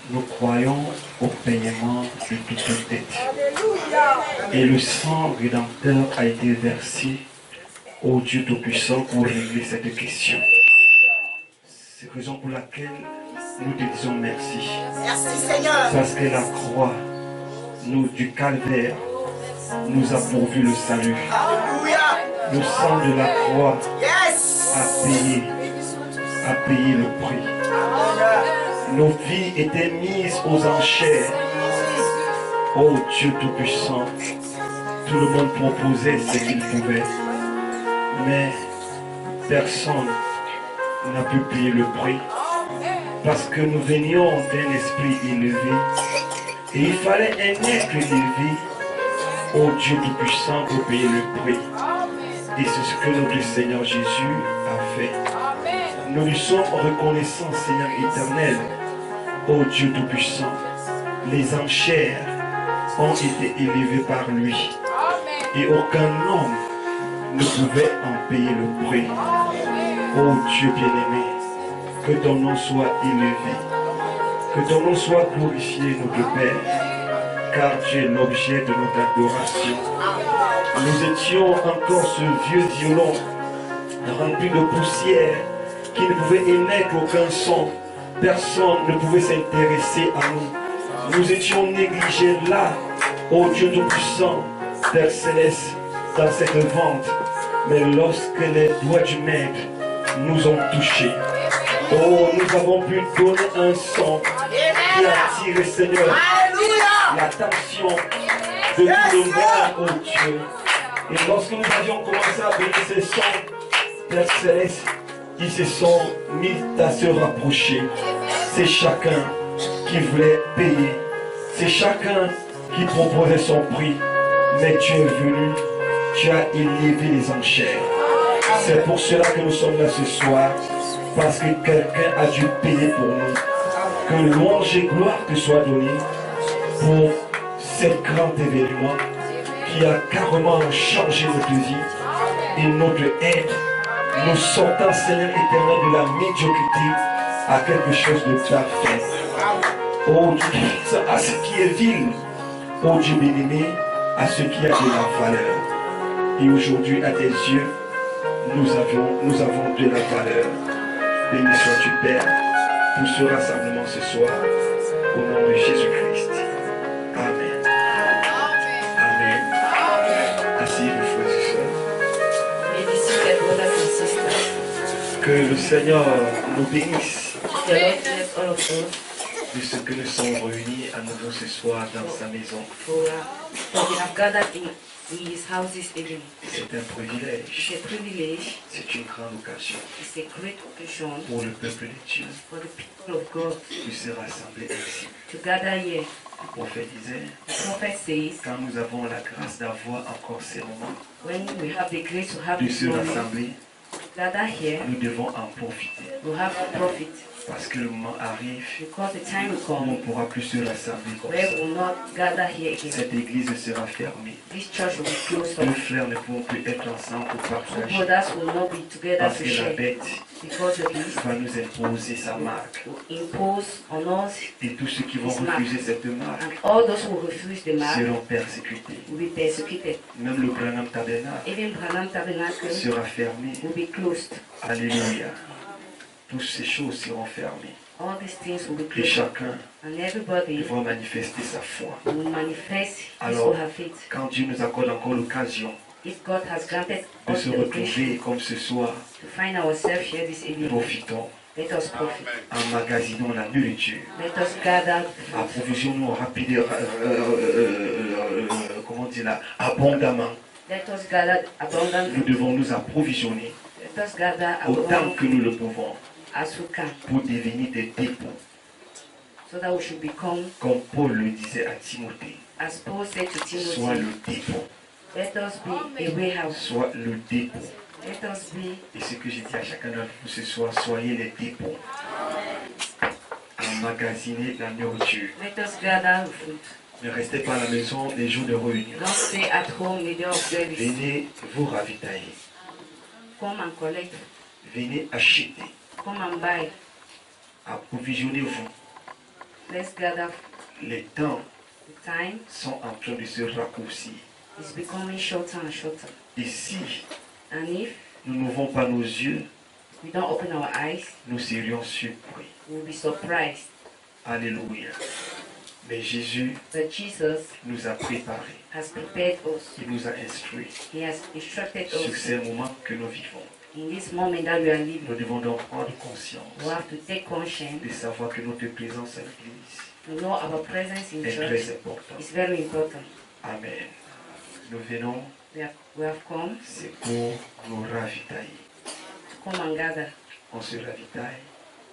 nous croyons au paiement de toute dette. Et le sang rédempteur a été versé au Dieu Tout-Puissant pour régler cette question. C'est la raison pour laquelle nous te disons merci. Merci Seigneur. Parce que la croix, du calvaire, nous a pourvu le salut. Alléluia. Le sang de la croix Yes. a payé le prix. Nos vies étaient mises aux enchères. Oh Dieu Tout-Puissant, tout le monde proposait ce qu'il pouvait, mais personne n'a pu payer le prix, parce que nous venions d'un esprit élevé, et il fallait un être élevé, oh Dieu Tout-Puissant, pour payer le prix. Et c'est ce que notre Seigneur Jésus a fait. Nous lui sommes reconnaissants, Seigneur éternel, oh Dieu Tout-Puissant. Les enchères ont été élevées par lui. Et aucun homme ne pouvait en payer le prix. Oh Dieu bien-aimé, que ton nom soit élevé, que ton nom soit glorifié, notre Père, car tu es l'objet de notre adoration. Nous étions encore ce vieux violon rempli de poussière qui ne pouvait émettre aucun son. Personne ne pouvait s'intéresser à nous. Nous étions négligés là, ô Dieu Tout-Puissant, Père Céleste, dans cette vente. Mais lorsque les doigts du Maître nous ont touchés, oh, nous avons pu donner un son qui a attiré, Seigneur, l'attention de tout le monde, ô Dieu. Et lorsque nous avions commencé à bénir ces sons, Père Céleste, ils se sont mis à se rapprocher. C'est chacun qui voulait payer. C'est chacun qui proposait son prix. Mais tu es venu, tu as élevé les enchères. C'est pour cela que nous sommes là ce soir. Parce que quelqu'un a dû payer pour nous. Que louange et gloire te soient données pour ce grand événement qui a carrément changé notre vie et notre être. Nous sortons, Seigneur éternel, de la médiocrité à quelque chose de parfait. Oh Dieu, à ce qui est vil, oh Dieu bien-aimé, à ce qui a de la valeur. Et aujourd'hui, à tes yeux, nous avons de la valeur. Béni sois-tu, Père, pour ce rassemblement ce soir, au nom de Jésus-Christ. Amen. Amen. Asseyez-vous, frères et sœurs. Que le Seigneur nous bénisse de ce que nous sommes réunis à nouveau ce soir dans sa maison. C'est un privilège. C'est une grande occasion pour le peuple de Dieu de se rassembler ainsi. Le prophète disait, quand nous avons la grâce d'avoir encore ces moments, de se rassembler, nous devons en profiter. Parce que le moment arrive où on ne pourra plus se rassembler comme ça. Cette église sera fermée. Deux frères ne pourront plus être ensemble pour partager. Parce que la bête va nous imposer sa marque. Et tous ceux qui vont refuser cette marque seront persécutés. Même le Branham Tabernacle sera fermé. Alléluia. Toutes ces choses seront fermées. Et chacun devra manifester sa foi. Alors, quand Dieu nous accorde encore l'occasion de se retrouver comme ce soir, profitons. Emmagasinons la nourriture. Approvisionnons rapidement, abondamment. Nous devons nous approvisionner autant que nous le pouvons pour devenir des dépôts. Comme Paul le disait à Timothée, soit le dépôt. Soit le dépôt. Et ce que j'ai dit à chacun d'entre vous ce soir, soyez les dépôts. Emmagasiner la nourriture. Ne restez pas à la maison les jours de réunion. Venez vous ravitailler. Venez acheter. Approvisionnez-vous. Let's gather. Les temps The time sont en train de se raccourcir. is becoming shorter and shorter. Et si And if nous n'ouvrons pas nos yeux, we don't open our eyes, nous serions surpris. we'll be surprised. Alléluia. Mais Jésus But Jesus nous a préparés. has prepared us. Il nous a instruits He has instructed sur us ces moments que nous vivons. in this moment that we are Nous living. devons donc prendre conscience We have to take conscience de savoir que notre présence à l'Église to know our presence in est church très importante. is very important. Amen. Nous venons, We have come c'est pour nous ravitailler. to come and gather. On se ravitaille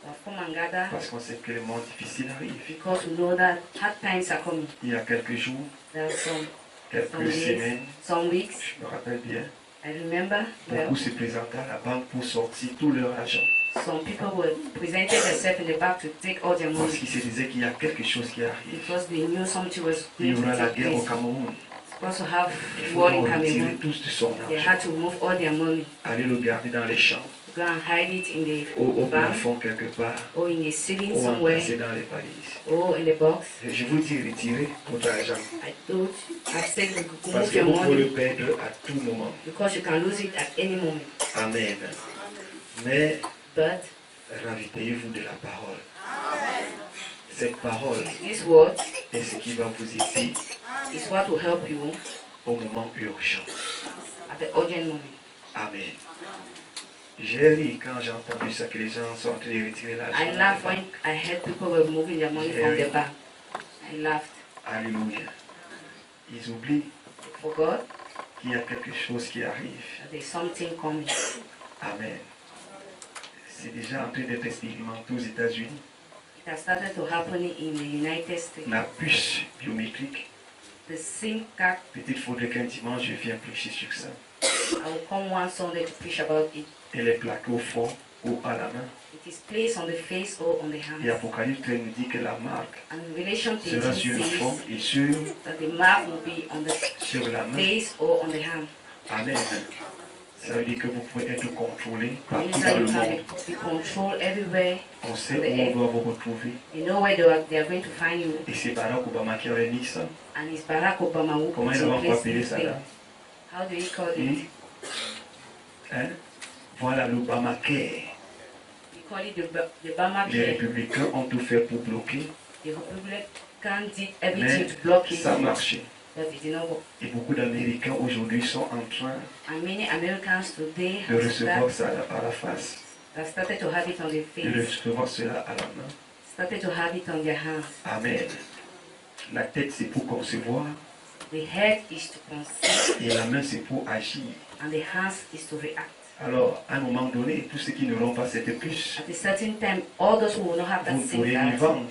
We have come and gather parce qu'on sait que les moments difficiles arrivent. because we know that hard times are coming. Il y a quelques jours, There are some quelques days, semaines, some weeks. je me rappelle bien, I remember well, beaucoup se présentaient à la banque pour sortir tout leur argent. some people were presented themselves in the back to take all their Parce money qu'ils se disaient qu'il y a quelque chose qui arrive. because they knew something was Il y going aura to la take guerre au place. Cameroun. Supposed to have Il war faut in retirer Cameroon. tous de son They argent. had to move all their money, Aller le garder dans les champs, go and hide it in the au bank plafond quelque part, or in a ceiling ou somewhere entasser dans les valises. or in the box. Je vous dis, retirez votre argent. I've said you could Parce move que your vous pouvez le money perdre à tout moment. because you can lose it at any moment. Amen. Mais But ravitaillez-vous de la parole. Cette parole this word est ce qui va vous aider is what will help you au moment urgent. at the urgent moment. Amen. J'ai ri quand j'ai entendu ça, que les gens sont en train de retirer l'argent. I laughed when I heard people were moving their money from the bank. I laughed. Alléluia. Ils oublient Forgot qu'il y a quelque chose qui arrive. that there's something coming. Amen. C'est déjà en train d'être expérimenté aux États-Unis. It has started to happen in the United States. La puce biométrique. The SIM card, Peut-être faudrait qu'un dimanche je vienne prêcher sur ça. I will come one Sunday to preach about it. Elle est plaquée au front ou à la main. It is placed on the face or on the Et hand. Apocalypse 13 nous dit que la marque And Revelation sera 13 sur le says front et sur that the mark will be on the sur la main. face or on the hand. Amen. Ça veut dire que vous pouvez être contrôlé partout Means dans that le you monde. can be controlled everywhere. On sait où on doit vous retrouver. You know where they are going to find you. Et c'est Barack Obama qui aurait mis ça. And it's Barack Obama who Comment puts ils vont in place appeler this ça thing. là? How do you call Hmm? it? Hein? Voilà l'Obamacare. You call it the Obama Les care. républicains ont tout fait pour bloquer, The Republicans did mais everything to block it, ça a marché. but it did not work. Et beaucoup d'Américains aujourd'hui sont en train And many Americans today de recevoir have ça à la face, started to have it on their de face, recevoir cela à la main. started to have it on their hands. Amen. La tête c'est pour concevoir The head is to conceive, et la main c'est pour agir. and the hands is to react. Alors, à un moment donné, tous ceux qui n'auront pas cette puce, At a certain time, all those who will not have vous that ne SIM pourrez ni card, vendre,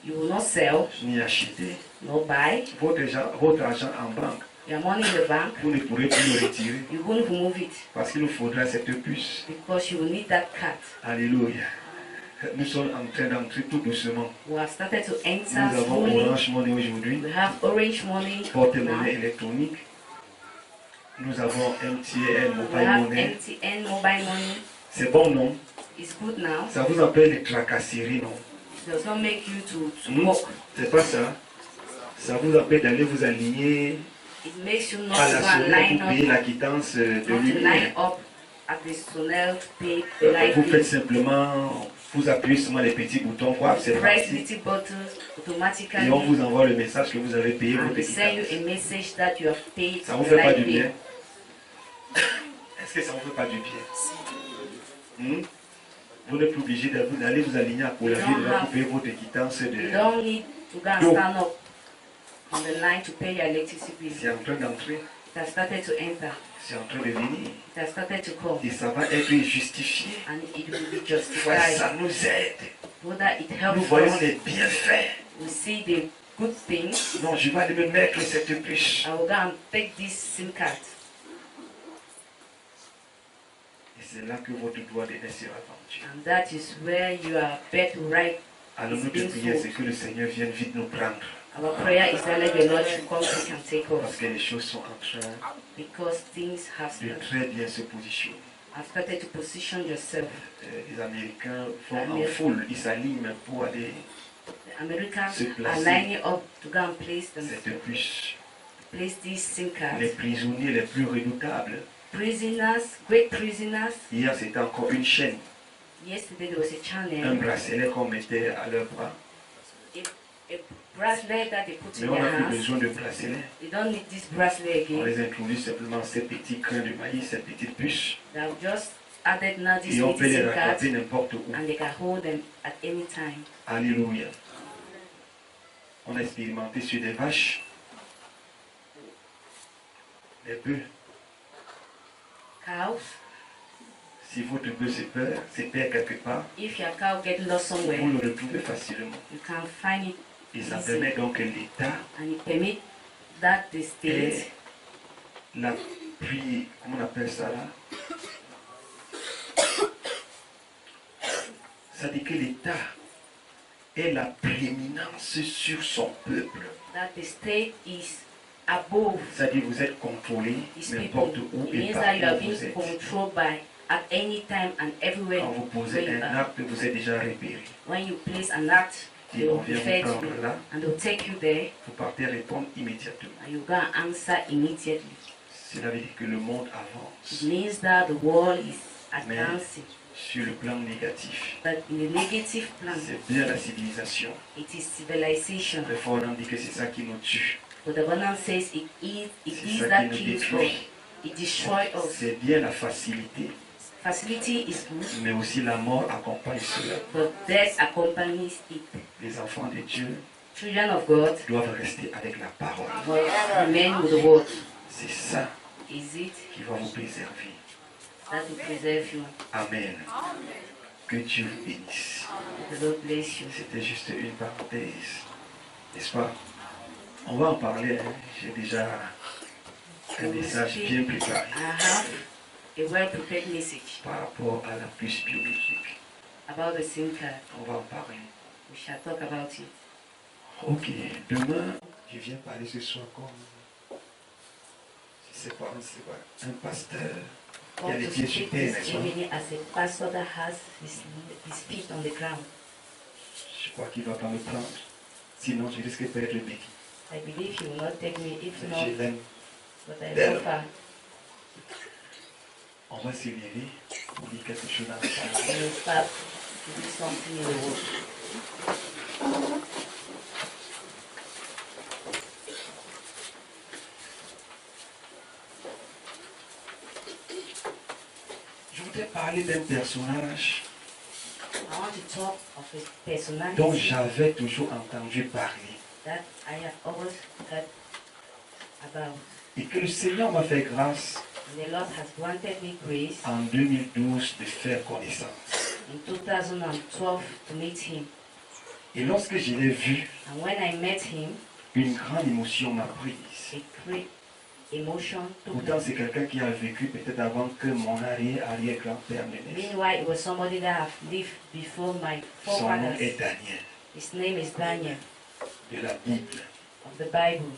you will not sell, ni acheter. nor buy. Votre argent en banque, Your money in the bank, vous ne pourrez plus le retirer you won't remove it parce qu'il nous faudra cette puce. because you will need that card. Alléluia. Nous sommes en train d'entrer tout doucement. We have started to Nous enter avons slowly. Orange Money aujourd'hui, We have Orange Money porte-monnaie now. électronique. Nous avons MTN, We Mobile have Money. MTN Mobile Money. C'est bon, non? It's good now. Ça vous appelle les tracasseries, non? It does not make you to Hmm? walk. C'est pas ça. Ça vous appelle d'aller vous aligner It makes you not à to la go and sonnette line pour payer up, la quittance de not to lumière. line up at the Sonel to pay the light Vous faites bill. simplement, vous appuyez seulement les petits boutons, quoi, c'est Press parti. little buttons Et automatically, on vous envoie le message que vous avez payé and votre they send you quittance. a message that you have paid Ça vous the fait pas light du bien? bill. Est-ce que ça vous fait pas du bien? Hmm? Vous n'êtes plus obligé d'aller vous aligner à Colombie pour payer votre quittance You de... don't need to go and Donc, stand up on the line to pay your electricity bill. c'est en train d'entrer, It has started to enter. c'est en train de venir. It has started to come. Et ça va être justifié. And it will be Ouais, justified. ça nous aide. Whether it Nous helps voyons us, les bienfaits. we see the good things. Non, je vais aller me mettre cette puce. I will go and take this SIM card. Et c'est là que votre droit d'aîné sera vendu. And that is where you are bet right. Alors notre prière, c'est que le Seigneur vienne vite nous prendre. Our prayer is that let the Lord should come quick and take Parce us. que les choses sont en train Because things have de très bien se positionner. started to position yourself. Les Américains vont en foule, ils s'alignent pour aller. The Americans se are placer lining up to go and place cette puce. these SIM Les cards. prisonniers les plus redoutables. Prisoners, great prisoners. Hier, c'était encore une chaîne, Yesterday there was a un channel, bracelet qu'on mettait à leur bras. a bracelet that they put Mais in on their n'a plus hands. besoin de bracelet. They don't need this bracelet On again. les introduit simplement ces petits grains de maïs, ces petites puces. They have just added now this Et on peut les SIM cards, rattraper n'importe où. and they can hold them at any time. Alléluia. On a expérimenté sur des vaches, des bœufs. Cows, Si votre bœuf se perd quelque part, if your cow get lost vous somewhere, le retrouvez facilement. you can find it, Et ça permet donc que l'État and it permit that the ait state l'appui, comment on appelle ça là? Ça dit que l'État ait la prééminence sur son peuple. that the state is above Ça dit que vous êtes contrôlé his people. n'importe où It et means that you are partout où being vous êtes. controlled by at any time and everywhere Quand vous where posez you un are. acte, vous êtes déjà repéré. When you place an act, they Et on will vient refer vous to prendre you là, and they'll take you there vous partez répondre immédiatement. and you go and answer immediately. Cela veut dire que le monde It avance. means that the world is advancing, Sur le plan négatif, but in the negative plan, c'est bien la civilisation. it is civilization. Le Fordham dit que c'est ça qui nous tue. But the Bible says it is C'est ça that qui nous kills us. détruit. It destroys us. C'est bien la facilité, Facility is good, mais aussi la mort accompagne cela. but death accompanies it. Les enfants de Dieu Children of God doivent rester avec la parole. must remain with the word. C'est ça Is it qui va vous préserver. that will preserve you? Amen. Que Dieu vous bénisse. The Lord bless you. C'était juste une parenthèse. N'est-ce pas? On va en parler. Hein. J'ai déjà un message bien préparé I have a well-prepared message par rapport à la puce biologique. about the SIM card. On va en parler. We shall talk about it. Ok, demain, je viens parler ce soir comme, je sais pas, un pasteur qui a Want les to pieds sur speak terre, this n'est-ce pas? evening as a pastor that has his feet on the ground. Je crois qu'il ne va pas me prendre. Sinon, je risque d'être béni. I believe he will not take me, if Je not, l'aime. but I Then- love her. On va se lever pour dire quelque chose dans la I parole. will start to do something in the world. Je voudrais parler d'un personnage I want to talk of a dont personality j'avais toujours entendu parler. that I have always heard about. Et que le Seigneur m'a fait grâce And the Lord has granted me grace en 2012 de faire connaissance. in 2012 to meet him. Et lorsque je l'ai vu, And when I met him, une grande émotion m'a prise. a great emotion took Pourtant, me. c'est quelqu'un qui a vécu peut-être avant que mon arrière-grand-père ne naisse. Meanwhile, it was somebody that have lived before my Son nom forefathers. est Daniel, His name is Daniel de la Bible. of the Bible.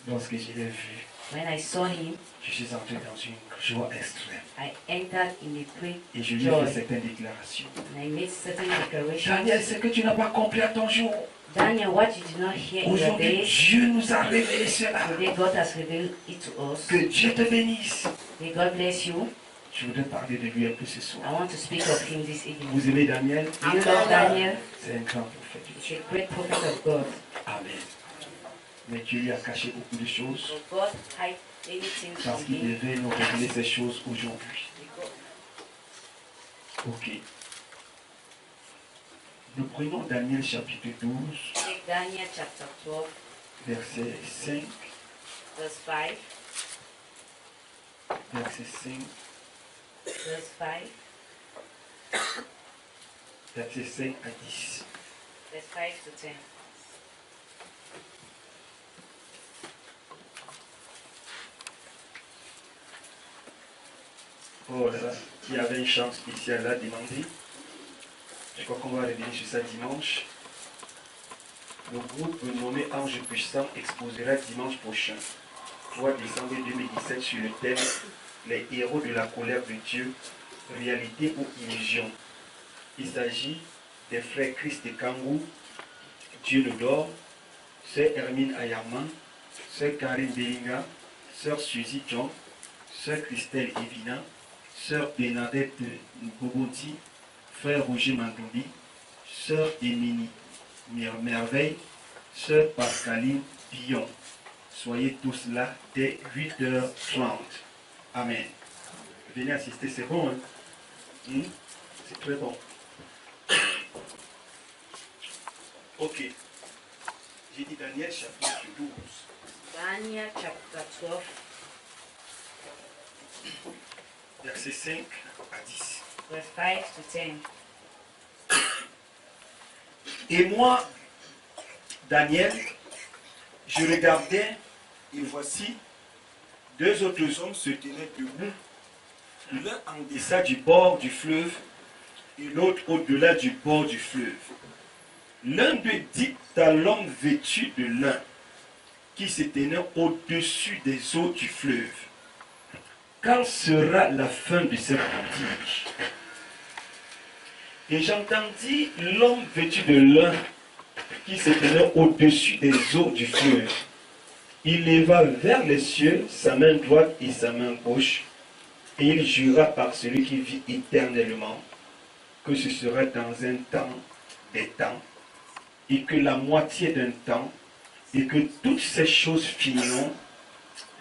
Lorsque je l'ai vu, When I saw him, je suis entré dans une joie extrême. I entered in a great Et je lui ai joy. fait certaines déclarations. And I made certain Daniel, declarations. c'est que tu n'as pas compris à ton jour. Daniel, what you did not hear in your Aujourd'hui, days, Dieu nous a révélé cela. today God has revealed it to us. Que Dieu te bénisse. May God bless you. Je voudrais parler de lui un peu ce I soir. want to speak of him this evening. Vous aimez Daniel? Do you love Daniel? C'est un grand prophète de He's Dieu. a great prophet of God. Amen. Mais Dieu lui a caché beaucoup de choses So God hide many things parce from qu'il him. devait nous révéler ces choses aujourd'hui. Ok. Nous prenons Daniel chapitre 12, Take Daniel chapter 12, verset 5, verse 5, verset 5, verse 5, verset 5 à 10. verse 5 to 10. Oh là là, il y avait une chance spéciale là demandée. Je crois qu'on va revenir sur ça dimanche. Le groupe nommé Ange Puissant exposera dimanche prochain, 3 décembre 2017, sur le thème Les héros de la colère de Dieu, réalité ou illusion. Il s'agit des frères Christ et Kangou, Dieu nous dort, Sœur Hermine Ayama, Sœur Karine Belinga, Sœur Suzy John, Sœur Christelle Evina, Sœur Bernadette Boboti, Frère Roger Mandoumbi, Sœur Émilie Merveille, Sœur Pascaline Pillon. Soyez tous là dès 8h30. Amen. Venez assister, c'est bon, hein? C'est très bon. Ok. J'ai dit Daniel chapitre 12. Daniel chapter 12, Verset 5 à 10. verse 5 to 10. Et moi, Daniel, je regardais, et voici, deux autres hommes se tenaient debout, l'un en deçà du bord du fleuve et l'autre au-delà du bord du fleuve. L'un d'eux dit à l'homme vêtu de lin qui se tenait au-dessus des eaux du fleuve: quand sera la fin de cette prodige? Et j'entendis l'homme vêtu de lin qui se tenait au-dessus des eaux du fleuve. Il leva vers les cieux sa main droite et sa main gauche, et il jura par celui qui vit éternellement que ce sera dans un temps des temps, et que la moitié d'un temps, et que toutes ces choses finiront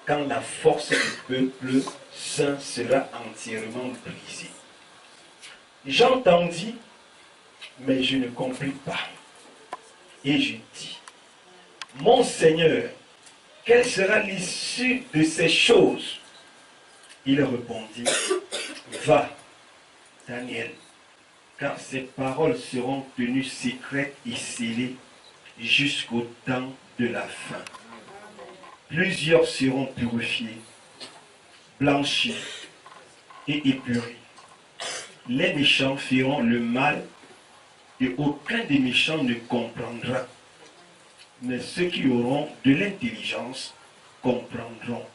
quand la force du peuple saint sera entièrement brisée. J'entendis, mais je ne compris pas. Et je dis: mon Seigneur, quelle sera l'issue de ces choses? Il répondit: va, Daniel, car ces paroles seront tenues secrètes et scellées jusqu'au temps de la fin. Plusieurs seront purifiés, blanchis et épurés. Les méchants feront le mal et aucun des méchants ne comprendra. Mais ceux qui auront de l'intelligence comprendront.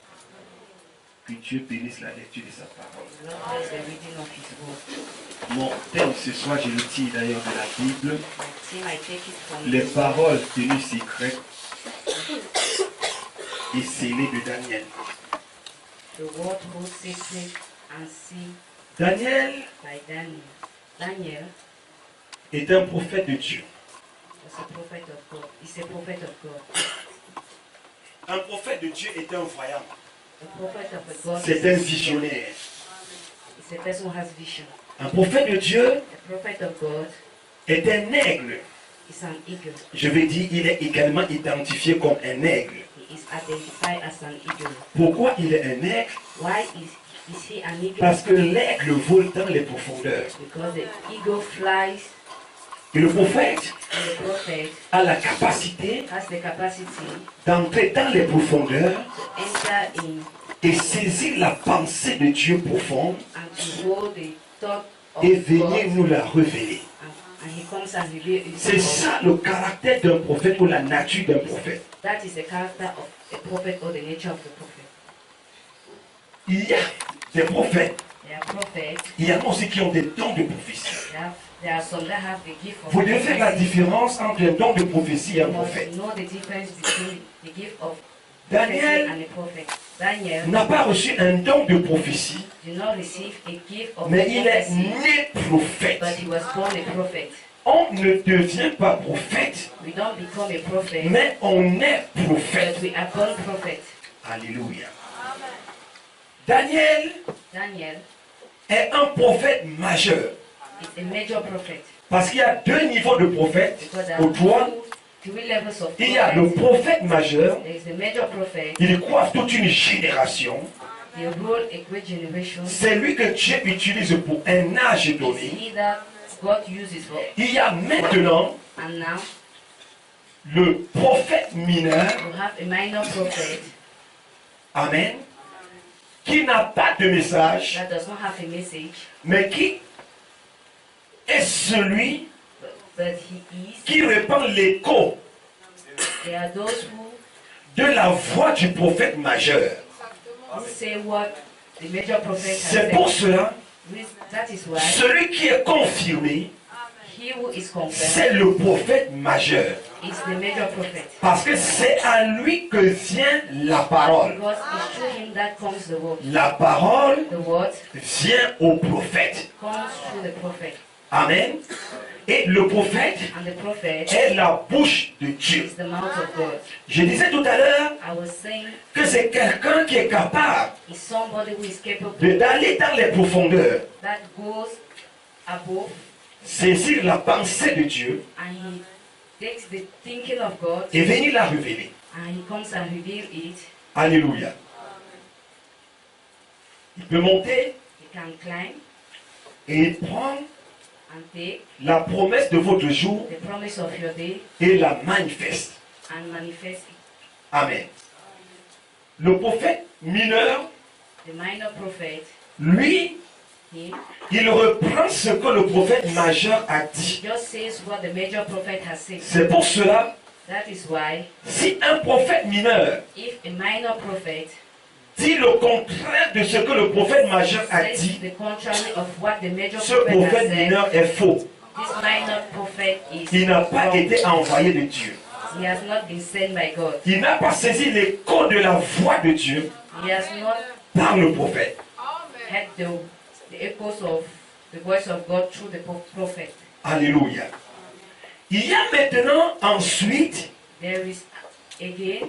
Que Dieu bénisse la lecture de sa parole. Lord bless the reading of His word. Mon thème ce soir, je le tire d'ailleurs de la Bible. See, I take it from Les the paroles tenues secrètes et scellées de Daniel. word whose secret and see Daniel by Daniel. Daniel est un prophète de Dieu. was a prophet of God. He's a prophet of God. Un prophète de Dieu est un voyant. A prophet of a God C'est un visionnaire. is a person who has vision. Un prophète de Dieu A prophet of God est un aigle. is an eagle. Je vais dire, il est également identifié comme un aigle. He is identified as an eagle. Pourquoi il est un aigle? Why is he an eagle? Parce que l'aigle vole dans les profondeurs. Because the eagle flies Et le prophète and the prophet a la capacité has the capacity d'entrer dans les profondeurs to enter in et saisir la pensée de Dieu profonde and to hold the thought of et God, venir nous la révéler. and he comes and reveals it. C'est ça le caractère d'un prophète ou la nature d'un prophète. That is the character of a prophet or the nature of the prophet. Il y a des prophètes, There are prophets, il y en a aussi qui ont des dons de prophétie. there are some that have the gift of Vous devez faire la prophecy. différence entre un don de prophétie et un You prophète. must know the difference between the gift of prophecy Daniel and a prophet. Daniel n'a pas reçu un don de prophétie, did not receive a gift of mais il est prophecy, né prophète. but he was born a prophet. On ne devient pas prophète, We don't become a prophet, mais on est prophète. but we are born prophet. Alléluia. Daniel Daniel est un prophète majeur. is a major prophet Parce qu'il y a deux niveaux de prophètes. because there Au are toit, three levels of il y a le prophets. prophète majeur. There is a major prophet. Il coiffe toute une génération. They rule a great generation. C'est lui que Dieu utilise pour un âge It's donné. he that God uses for. Il y a maintenant And now le prophète mineur, we have a minor prophet amen, qui n'a pas de message, that does not have a message, mais qui est celui but he is. qui répand l'écho There are those who de la voix du prophète majeur. say what the major prophet has C'est pour said. cela, That is why celui qui est confirmé he who is confirmed c'est le prophète majeur. is the major prophet. Parce que c'est à lui que vient la parole. Because it's through him that comes the word. La parole The word vient au prophète. comes through the prophet. Amen. Et le prophète And the prophet est la bouche de Dieu. is the mouth of God. Je disais tout à l'heure I was saying que c'est quelqu'un qui est capable is somebody who is capable d'aller dans les profondeurs, that goes above saisir la pensée de Dieu and he takes the thinking of God et venir la révéler. and he comes and reveals it. Alléluia. Il peut monter He can climb et il prend and take la promesse de votre jour the promise of your day et la manifeste. and manifest it. Amen. Le prophète mineur, The minor prophet, lui, he il reprend ce que le prophète majeur a dit. just says what the major prophet has said. C'est pour cela, That is why si un prophète mineur if a minor prophet dit le contraire de ce que le prophète majeur a says dit, the contrary of what the major ce prophet has prophète said, mineur est faux. this minor prophet is Il n'a pas wrong. été envoyé de Dieu. He has not been sent by God. Il n'a pas saisi l'écho de la voix de Dieu He has not par le prophète. heard the echoes of the voice of God through the prophet. Alléluia. Il y a maintenant ensuite There is again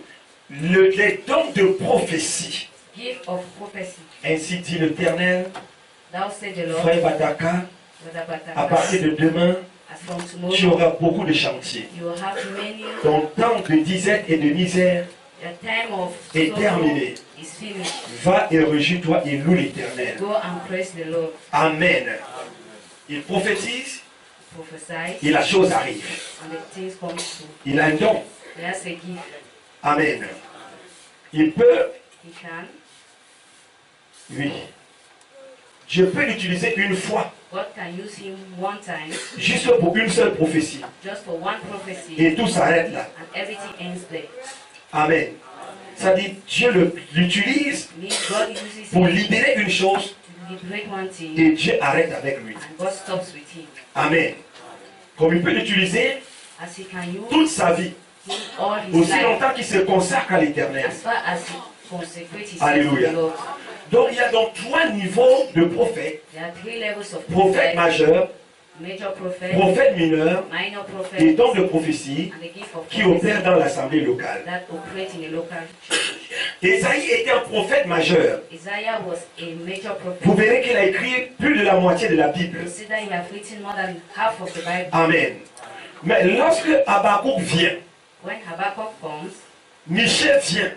les dons de prophétie. gift of prophecy. Ainsi dit l'Éternel, Thou said the Lord, frère Bataka, à partir de demain, as from tu tomorrow auras beaucoup de chantiers. you will have many. Ton temps de disette et de misère The time of est sorrow terminé. is finished. Va et réjouis-toi et loue l'Éternel. Go and praise the Lord. Amen. Il prophétise Prophesy et la chose arrive. and the things come true. Il a un don. He has a gift. Amen. Il peut, He can. oui. Je peux l'utiliser une fois, God can use him one time juste pour une seule prophétie. just for one prophecy Et tout s'arrête là. and everything ends there. Amen. Ça dit, Dieu l'utilise Means God uses pour him libérer une chose to liberate one thing et Dieu arrête avec lui. and God stops with him. Amen. Comme il peut l'utiliser As he can use toute sa vie, him all his aussi life longtemps qu'il se consacre à l'Éternel. as far as he consecrates himself to Alléluia. the Lord. Donc il y a donc 3 niveaux de prophètes. There are 3 levels of Prophète prophet: majeur, major prophet, prophète mineur minor prophet, et dons de prophétie and the gift of qui prophecy opèrent dans l'assemblée locale. that operate in a local church. Ésaïe était un prophète majeur. Isaiah was a major prophet. Vous verrez qu'il a écrit plus de la moitié de la Bible. Consider he has written more than half of the Bible. Amen. Mais lorsque Habakkuk vient, When Habakkuk comes, Michel vient,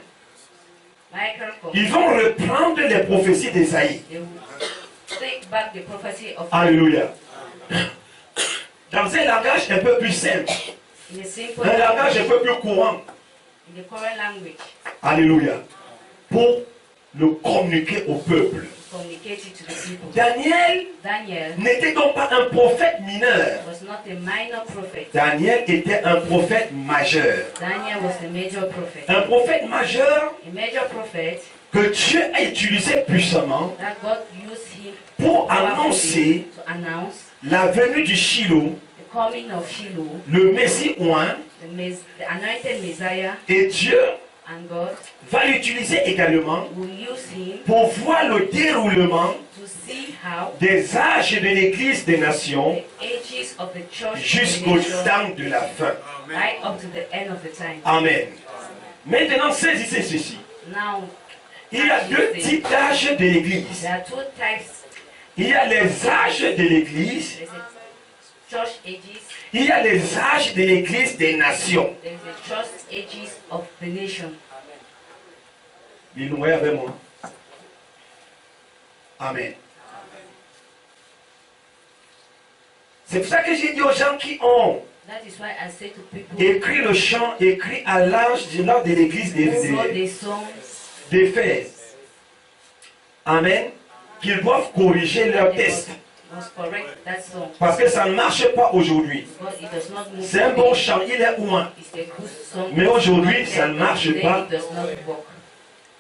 Michael comes, ils vont reprendre les prophéties d'Ésaïe. they will take back the prophecy of Alléluia. Dans un langage un peu plus simple, in a simple un langage un language, peu plus courant. in the current language, Alléluia. Pour le communiquer au peuple. to communicate it to the people. Daniel Daniel n'était donc pas un prophète mineur. was not a minor prophet. Daniel était un prophète majeur. Daniel was a major prophet. Un prophète majeur A major prophet que Dieu a utilisé puissamment that God used him pour powerfully annoncer to announce la venue du Shiloh, the coming of Shiloh, le Messie oint, the anointed Messiah, et Dieu and God va l'utiliser également will use him pour voir le déroulement to see how des âges de l'Église des Nations the ages of the church jusqu'au temps de la fin. right up to the end of the time. Amen. Maintenant, saisissez ceci. Now, Il y a 2 types d'âges de l'Église. there are 2 types. Il y a les âges de l'Église. There's a church ages, Il y a les âges de l'Église des Nations. there's a church ages of the nation. Il nous avec moi. Amen. C'est pour ça que j'ai dit aux gens qui ont That is why I say to people écrit le chant, écrit à l'âge lors de l'église who wrote the songs d'Éphèse. Amen. Qu'ils doivent corriger leur they test. must correct that song. Parce que ça ne marche pas aujourd'hui. Because it does not move. C'est un bon chant, il est ouin. It's a good song. Mais aujourd'hui, ça ne marche Today pas. it does not work.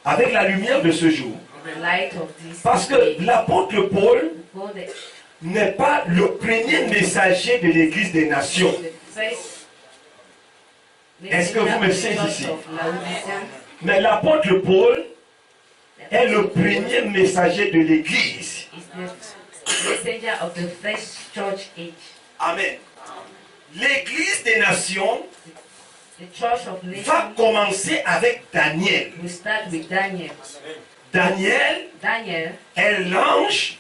Avec la lumière de ce jour. The light of this Parce que day. l'apôtre Paul, Because n'est pas le premier messager de l'Église des nations. the first Est-ce que vous me messenger of the saisissez? church of Laodicea. Mais l'apôtre Paul est le premier messager de l'Église. Is the messenger of the first church age. Amen. L'Église des nations The church of va nations commencer avec Daniel. will start with Daniel. Daniel Daniel est l'ange,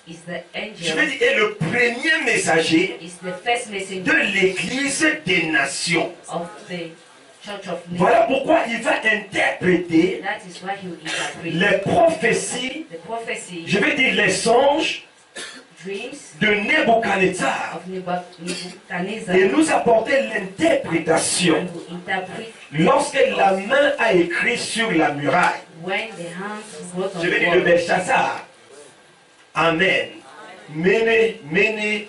is the je veux angel, dire, est le premier messager is the first de messenger l'Église des nations. of the church of nations. Voilà pourquoi il va interpréter That is why he will interpret les prophéties, the prophecy, je vais dire les songes dreams de Nebuchadnezzar of Nebuchadnezzar, et nous apporter l'interprétation and will interpret lorsque la main a écrit sur la muraille. when the hands wrote on Je vais the dire de wall. Belshazzar. Amen. Mene, mene,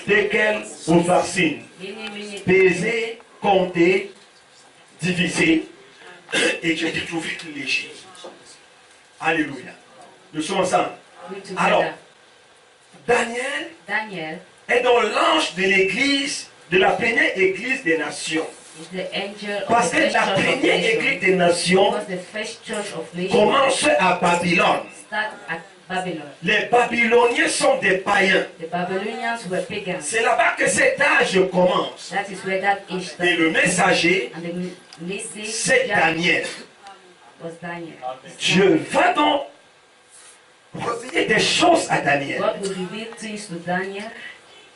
tekel, upharsin. Many Peser, compter, diviser. Et tu as été trouvé léger. Alléluia. Nous sommes ensemble. we Alors, together. Daniel Daniel est dans l'ange de l'église, de la première église des nations. is the angel of Parce the que first la church of première église nations. des nations Because the first church of nations commence à Babylone. start at Babylon. Les Babyloniens sont des païens. The Babylonians were pagans. C'est là-bas que cet âge commence. That is where that age Et le started. messager, And the message c'est Daniel. was Daniel. Dieu va donc révéler des choses à Daniel. God will reveal things to Daniel.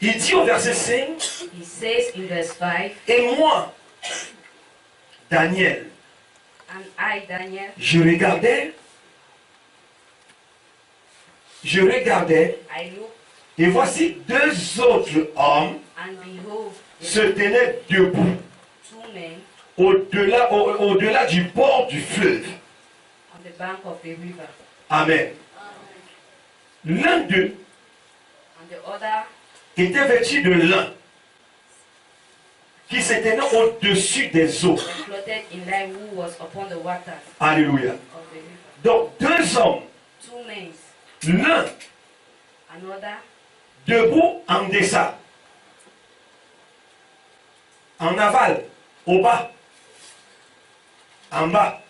Il dit au verset 5, He says in verse 5, et moi, Daniel, and I, Daniel, je regardais, I looked, et voici deux autres hommes and behold, se tenaient debout two men au-delà du bord du fleuve. on the bank of the river. Amen. L'un d'eux And the other était vêtu de lin qui se tenait au-dessus des eaux. was clothed in linen who was upon the waters Alléluia. of the river. Donc deux hommes, Two men, l'un another debout en deçà, en aval, au bas, en bas,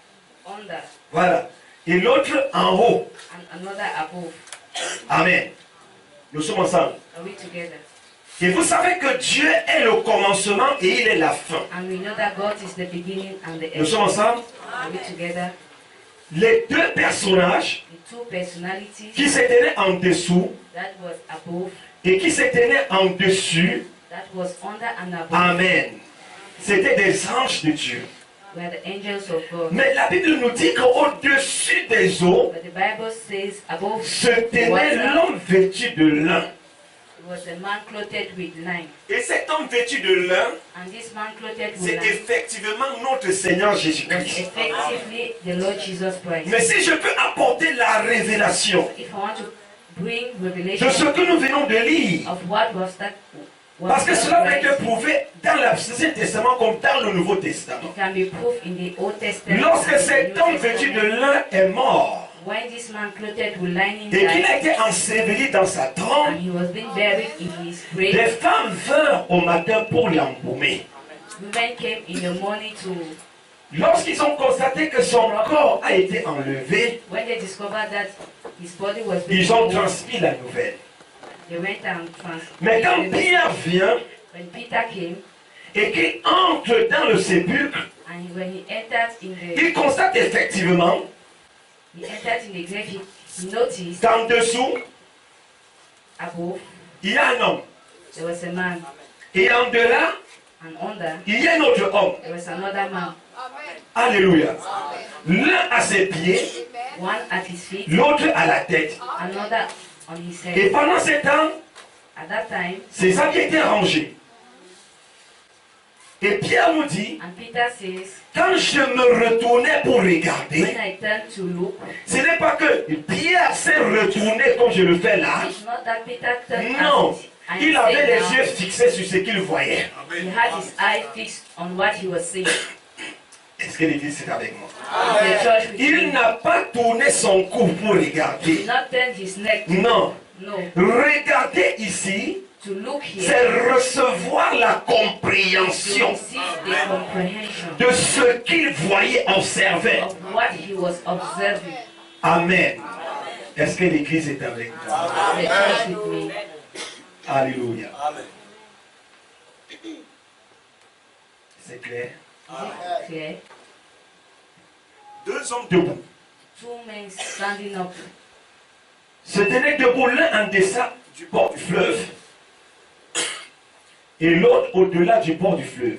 under, voilà. Et l'autre en haut. and another above. Amen. Nous sommes ensemble. Are we together? Et vous savez que Dieu est le commencement et il est la fin. And we know that God is the beginning and the Nous end. sommes ensemble. Are we together? Les deux personnages The two personalities qui se tenaient en dessous that was above, et qui se tenaient en dessus. that was under and above, Amen. C'était des anges de Dieu. were the angels of God. Mais la Bible nous dit qu'au-dessus des eaux But the Bible says above se the tenait water l'homme vêtu de lin. was a man clothed with linen. Et cet homme vêtu de lin, And this man clothed with c'est linen effectivement notre Seigneur was Jésus-Christ. effectively the Lord Jesus Christ. Mais si je peux apporter la révélation If I want to bring de revelation ce que nous venons de lire, of what was that, parce que cela va être Christ, prouvé dans l'Ancien Testament comme dans le Nouveau Testament. it can be proved in the Old Testament. Lorsque and cet the homme New vêtu de Testament. lin est mort When this man clothed with lining et qu'il a died, été enseveli dans sa tombe, and he was being buried in his les grave, femmes vinrent au matin pour l'embaumer. women came in the morning to, Lorsqu'ils ont constaté que son corps a été enlevé, when they discovered that his body was being ils ont removed, transmis la nouvelle. they went and Mais quand transmitted. Pierre vient When Peter came, et qu'il entre dans le sépulcre, and when he entered in the, il constate effectivement he entered in the grave, he noticed qu'en dessous, above il y a un homme. there was a man, Et en delà, and under il y a un autre homme. there was another man, Alléluia. L'un à ses pieds, one at his feet, l'autre à la tête. another on his Et head. pendant ce temps, At that time, ses habits étaient rangés. Et Pierre nous dit, and Peter says, quand je me retournais pour when regarder, I turned to look, ce n'est pas que Pierre s'est retourné comme je le fais là. it's not that Peter turned Non, and il avait said les down. yeux fixés sur ce qu'il voyait. He had his eye fixed on what he was seeing. Est-ce que l'église est avec moi? The church with Il him. n'a pas tourné son cou pour He regarder. did not turn his neck. Non, No. Regarder ici, To look here, c'est recevoir la to compréhension receive the comprehension de ce qu'il voyait, observait. of what he was observing. Amen. Est-ce que l'église est avec nous? The church with me. Alléluia. Amen. C'est clair? Clear. Deux hommes debout. Two men standing up. Se tenaient debout l'un en deçà du bord du fleuve et l'autre au-delà du bord du fleuve.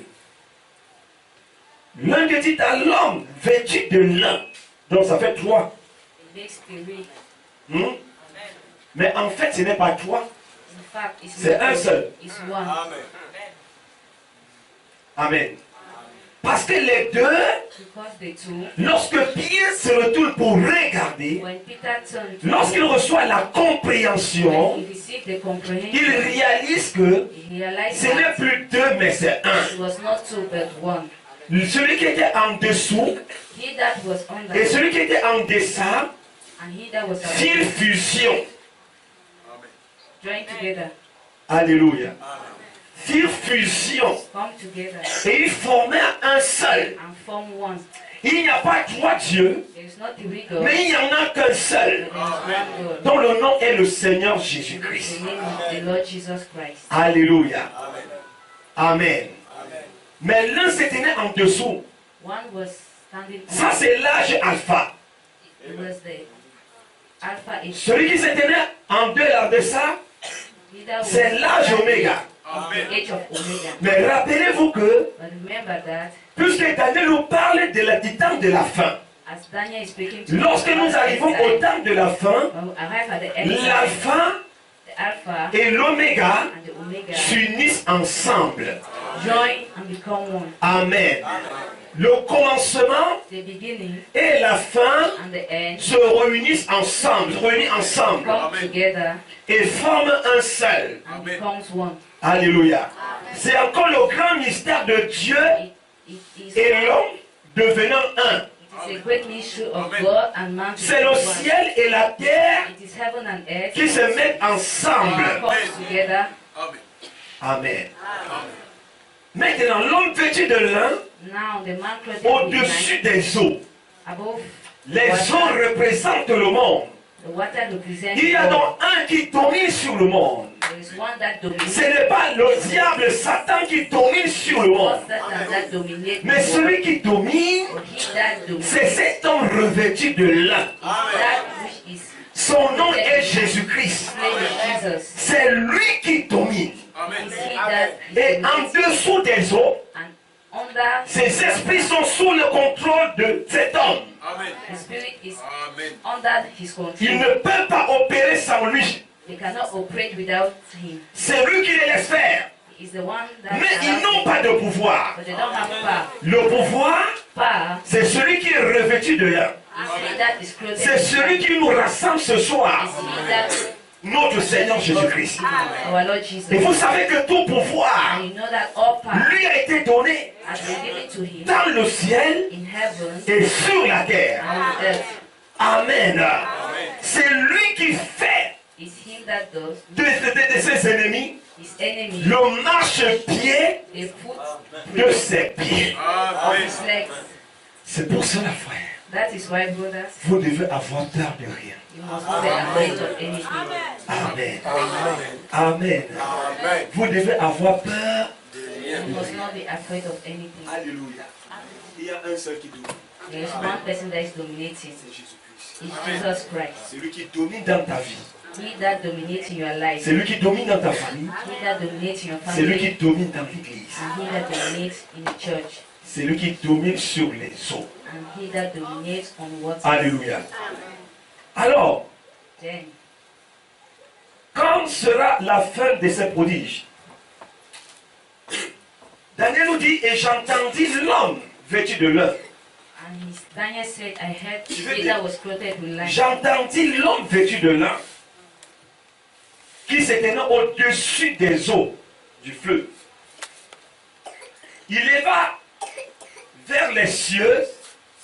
L'un des dit à l'homme vêtu de lin, donc ça fait trois. It makes spirit. Mais en fait, ce n'est pas trois, In fact, it's c'est not un one, seul. it's one. Amen. Amen. Parce que les deux, Because the two, lorsque Pierre se retourne pour regarder, when Peter turned to lorsqu'il reçoit la compréhension, when he received the il comprehension, réalise que he realized ce n'est that plus deux, mais c'est un. it was not two but one. Celui qui était en dessous He that was under et celui qui était en deçà and he that was firent above fusion. joined together, Alléluia. Firent fusion. come together Et ils formèrent un seul. and form one. Il n'y a pas trois dieux, There is not three gods, mais il n'y en a qu'un seul, but there is one God. dont le nom est le Seigneur The Jésus-Christ. name of the Lord Jesus Christ. Alléluia. Amen. Amen. Mais l'un se tenait en dessous. One was standing Ça, up. c'est l'âge alpha. It was the Alpha and Celui qui se tenait en dehors de ça, he that was c'est l'âge oméga. the age of Omega. Mais rappelez-vous que, But remember that puisque Daniel nous parle du temps de la fin, as Daniel is speaking to lorsque us nous about arrivons the au end time, temps de la fin, when we arrive at the end time, l'alpha the Alpha et l'oméga and the Omega s'unissent ensemble. join and become one. Amen. Le commencement The beginning et la fin and the end se réunissent ensemble come together et forment un seul. and becomes one. Alléluia. C'est encore le grand mystère de Dieu It et l'homme devenant un. is a great mystery of God and man C'est le becoming one. ciel et la terre It is heaven and earth qui se mettent ensemble. comes together. Amen. Maintenant, l'homme vêtu de lin, Now the man clothed au-dessus with des eaux. above Les eaux représentent le monde. the water represents Il y a God. donc un qui domine sur le monde. There is one that dominates. Ce n'est pas le diable, Satan qui domine sur le monde. Not Satan that dominates. Mais the world. celui qui domine, But he that dominates, c'est cet homme revêtu de lin. that which is Son nom est Jésus-Christ. slain Jesus. C'est lui qui domine. Is he that Et is en dominates. dessous des eaux, And under ces esprits sont sous le contrôle de cet homme. the spirit is under his Ils control. ne peuvent pas opérer sans lui. They cannot operate without him. C'est lui qui les laisse faire. He is the one that Mais ils allows n'ont them. pas de pouvoir. But they don't have power. Le pouvoir, Power c'est celui qui est revêtu de lin. is he that is clothed. C'est celui qui nous rassemble ce soir. Is he that Notre Seigneur Jésus-Christ. our Lord Jesus. Et vous savez que tout pouvoir And you know that all power lui a été donné has been given to him dans le ciel in heaven et sur la terre. and on earth. Amen. C'est lui qui fait Is him that does de ses ennemis his enemy le marchepied a foot de ses pieds. of his legs. C'est pour cela, frère, That is why, brothers, vous devez avoir peur de rien. you must not be afraid of anything. Amen. Amen. Vous devez avoir peur. You must not be afraid of anything. Alléluia. Il y a un seul qui domine. There is one person that is dominating. C'est Jésus-Christ. It's Jesus Christ. C'est lui qui domine dans ta vie. He that dominates in your life. C'est lui qui domine dans ta famille. He that dominates in your C'est lui qui family. domine dans l'église. And he that dominates in the church. C'est lui qui domine sur les eaux. And he that dominates on water. Alléluia. Alors, Then, quand sera la fin de ces prodiges? Daniel nous dit, et j'entendis l'homme vêtu de lin. and Daniel said, I heard Tu veux he dire- that was clothed with light. J'entendis l'homme vêtu de lin qui se tenait au-dessus des eaux du fleuve. Il leva vers les cieux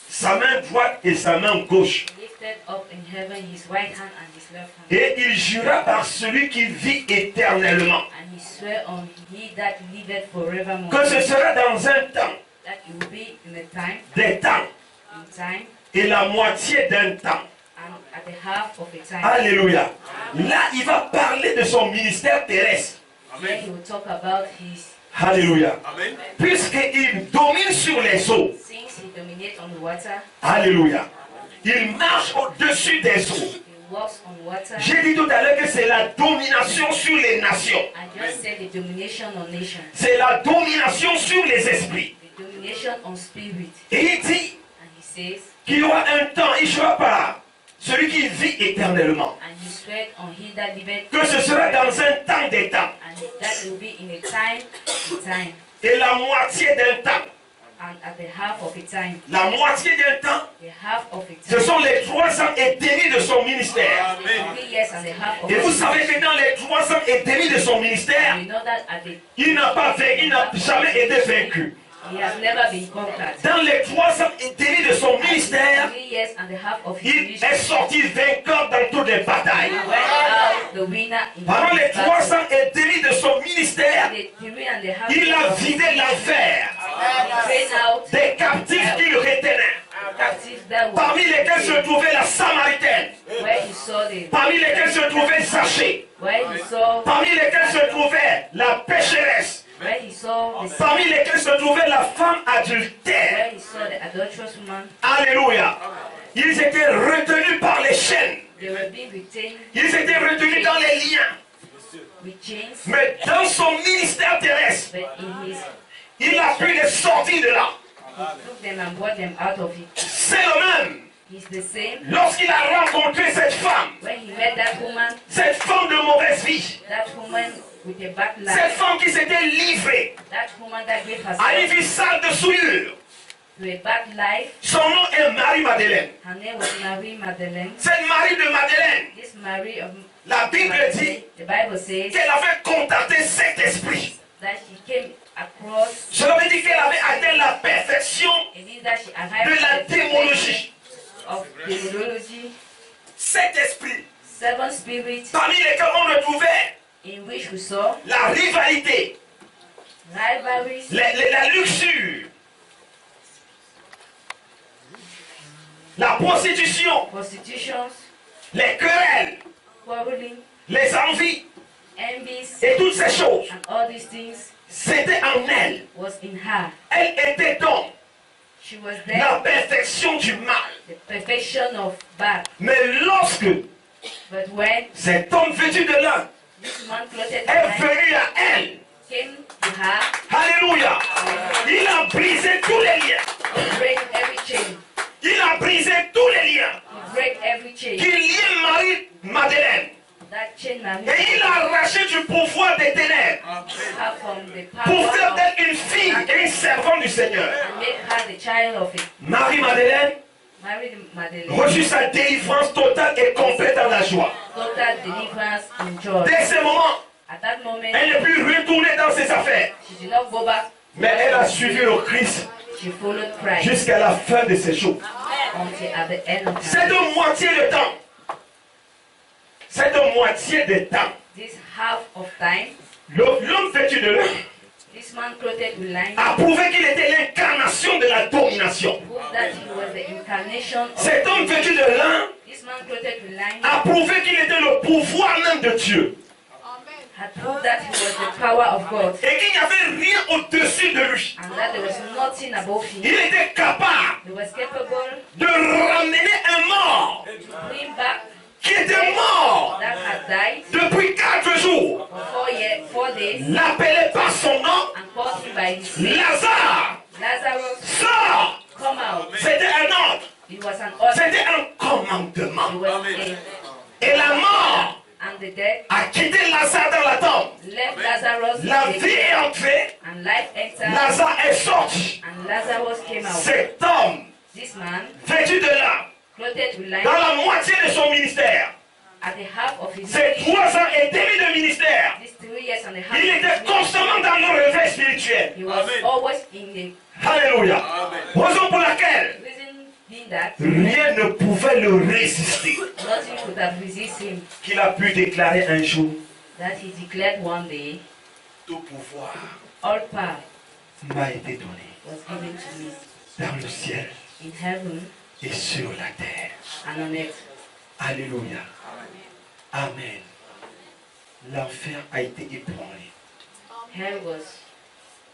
sa main droite et sa main gauche. Lift lifted up in heaven his right hand and his left hand. Et il jura par celui qui vit éternellement And he sware on he that liveth forevermore. que ce sera dans un temps, That it will be in a time, des temps et la moitié d'un temps. and at the half of a time. Alléluia. Là, il va parler de son ministère terrestre. Then he will talk about his, Alléluia. Amen. Puisqu'il domine sur les eaux. since he dominates on the water, Alléluia. Il marche au-dessus des eaux. he walks on water. J'ai dit tout à l'heure que c'est la domination sur les nations. I just said the domination on nations, C'est la domination sur les esprits. the domination on spirit. Et il dit And he says, qu'il y aura un temps, il sera par celui qui vit éternellement. and he swore on he that liveth, Que ce sera dans un temps des temps. and that will be in a time, Et la moitié d'un temps. and at the half of a time, La moitié d'un temps, the half of a ce time, sont les 3 ans et demi de son ministère. the 3 years and the half of Et a vous time. savez que dans les 3 ans et demi de son ministère, You know that at the, il n'a jamais été vaincu. he has never been conquered. Dans les 3 ans et demi de son ministère, 3 years and the half of his il ministry, est sorti vainqueur dans toutes les batailles. he went out the winner in Pendant les his 3 battle. ans et demi de son ministère, The 3 and the half il a of his vidé l'enfer he trained out des captifs qu'il retenait, captives that were parmi lesquels se trouvait la Samaritaine, where he saw the parmi lesquels se trouvait Zachée, where he saw parmi lesquels se trouvait la pécheresse, where he saw the parmi lesquels se trouvait la femme adultère. where he saw the adulterous woman. Alléluia. Ils étaient retenus par les chaînes. They were being retained Ils étaient retenus dans les liens. with chains, Mais dans son ministère terrestre, but in his il a pu les sortir de là. he took them and brought them out of it. C'est le même. He's the same. Lorsqu'il a rencontré cette femme de mauvaise vie, that woman with a bad cette life, femme qui s'était livrée that woman that gave à une herself vie sale de souillure, to a bad life, son nom est Marie-Madeleine. her name was Mary Magdalene. Cette Marie de Madeleine, This Mary of la Bible dit the Bible says qu'elle avait contacté cet esprit. that she came across, Cela veut dire qu'elle avait atteint la perfection it means that she de arrived la at the démonologie. of demonology, Cet esprit, 7 spirits parmi lesquels on retrouvait in which we saw la rivalité, rivalries, la luxure, la prostitution, prostitutions, les querelles, quarreling, les envies envies, et toutes ces choses. and all these things C'était en elle. was in her. Elle était donc She was la there, perfection du mal. the perfection of bad. Mais lorsque But when cet homme vêtu de lin this man clothed est life venu à elle, came to her, alléluia, il a brisé tous les liens. he break every chain. Il a brisé tous les liens He break every chain. qui liaient Marie-Madeleine. That chain Mary Et il a arraché du pouvoir des ténèbres her from the pour power faire of d'elle une fille et une servante du Seigneur. and make her the child of it. Marie-Madeleine Mary Magdalene, reçut sa délivrance totale et complète dans la joie. total deliverance in joy. Dès ce moment, At that moment, elle n'est plus retournée dans ses affaires, she did not go back. mais elle a suivi le Christ She followed Christ jusqu'à la fin de ses jours. until at the end of C'est time. de moitié de temps. C'est de moitié de temps. This half of time, L'homme vêtu de lin this man clothed with lion a prouvé qu'il était l'incarnation de la domination. proved that he was the incarnation of Cet homme vêtu de lin this man clothed with lion a prouvé qu'il était le pouvoir même de Dieu. had proved that he was the power of God Et qu'il n'y avait rien au-dessus de lui. and that there was nothing above him. Il était capable He was capable de ramener un mort to bring back qui était mort that had died depuis 4 jours. for 4 days L'appelait par son nom, and called him by his name. Lazare, Lazarus, sort. come out. C'était un ordre, It was an order. c'était un It commandement. was a, Et la mort and the dead a quitté Lazare dans la tombe. left Lazarus La in the vie est entrée, and life entered Lazare est sorti. and Lazarus came out. Cet homme, This man, vêtu de lin, clothed with light dans la moitié de son ministère, at the half of his ces 3 ans et demi de ministère, these 3 years and a half, il était constamment dans le réveil spirituel. he was Amen. always in the Alléluia. Amen. Raison pour laquelle reason being that rien ne pouvait le résister. nothing could have resisted him. Qu'il a pu déclarer un jour, That he declared one day, tout pouvoir all power m'a été donné was given to me dans le ciel in heaven et sur la terre. and on earth. Alléluia. Amen. L'enfer a été ébranlé Hell was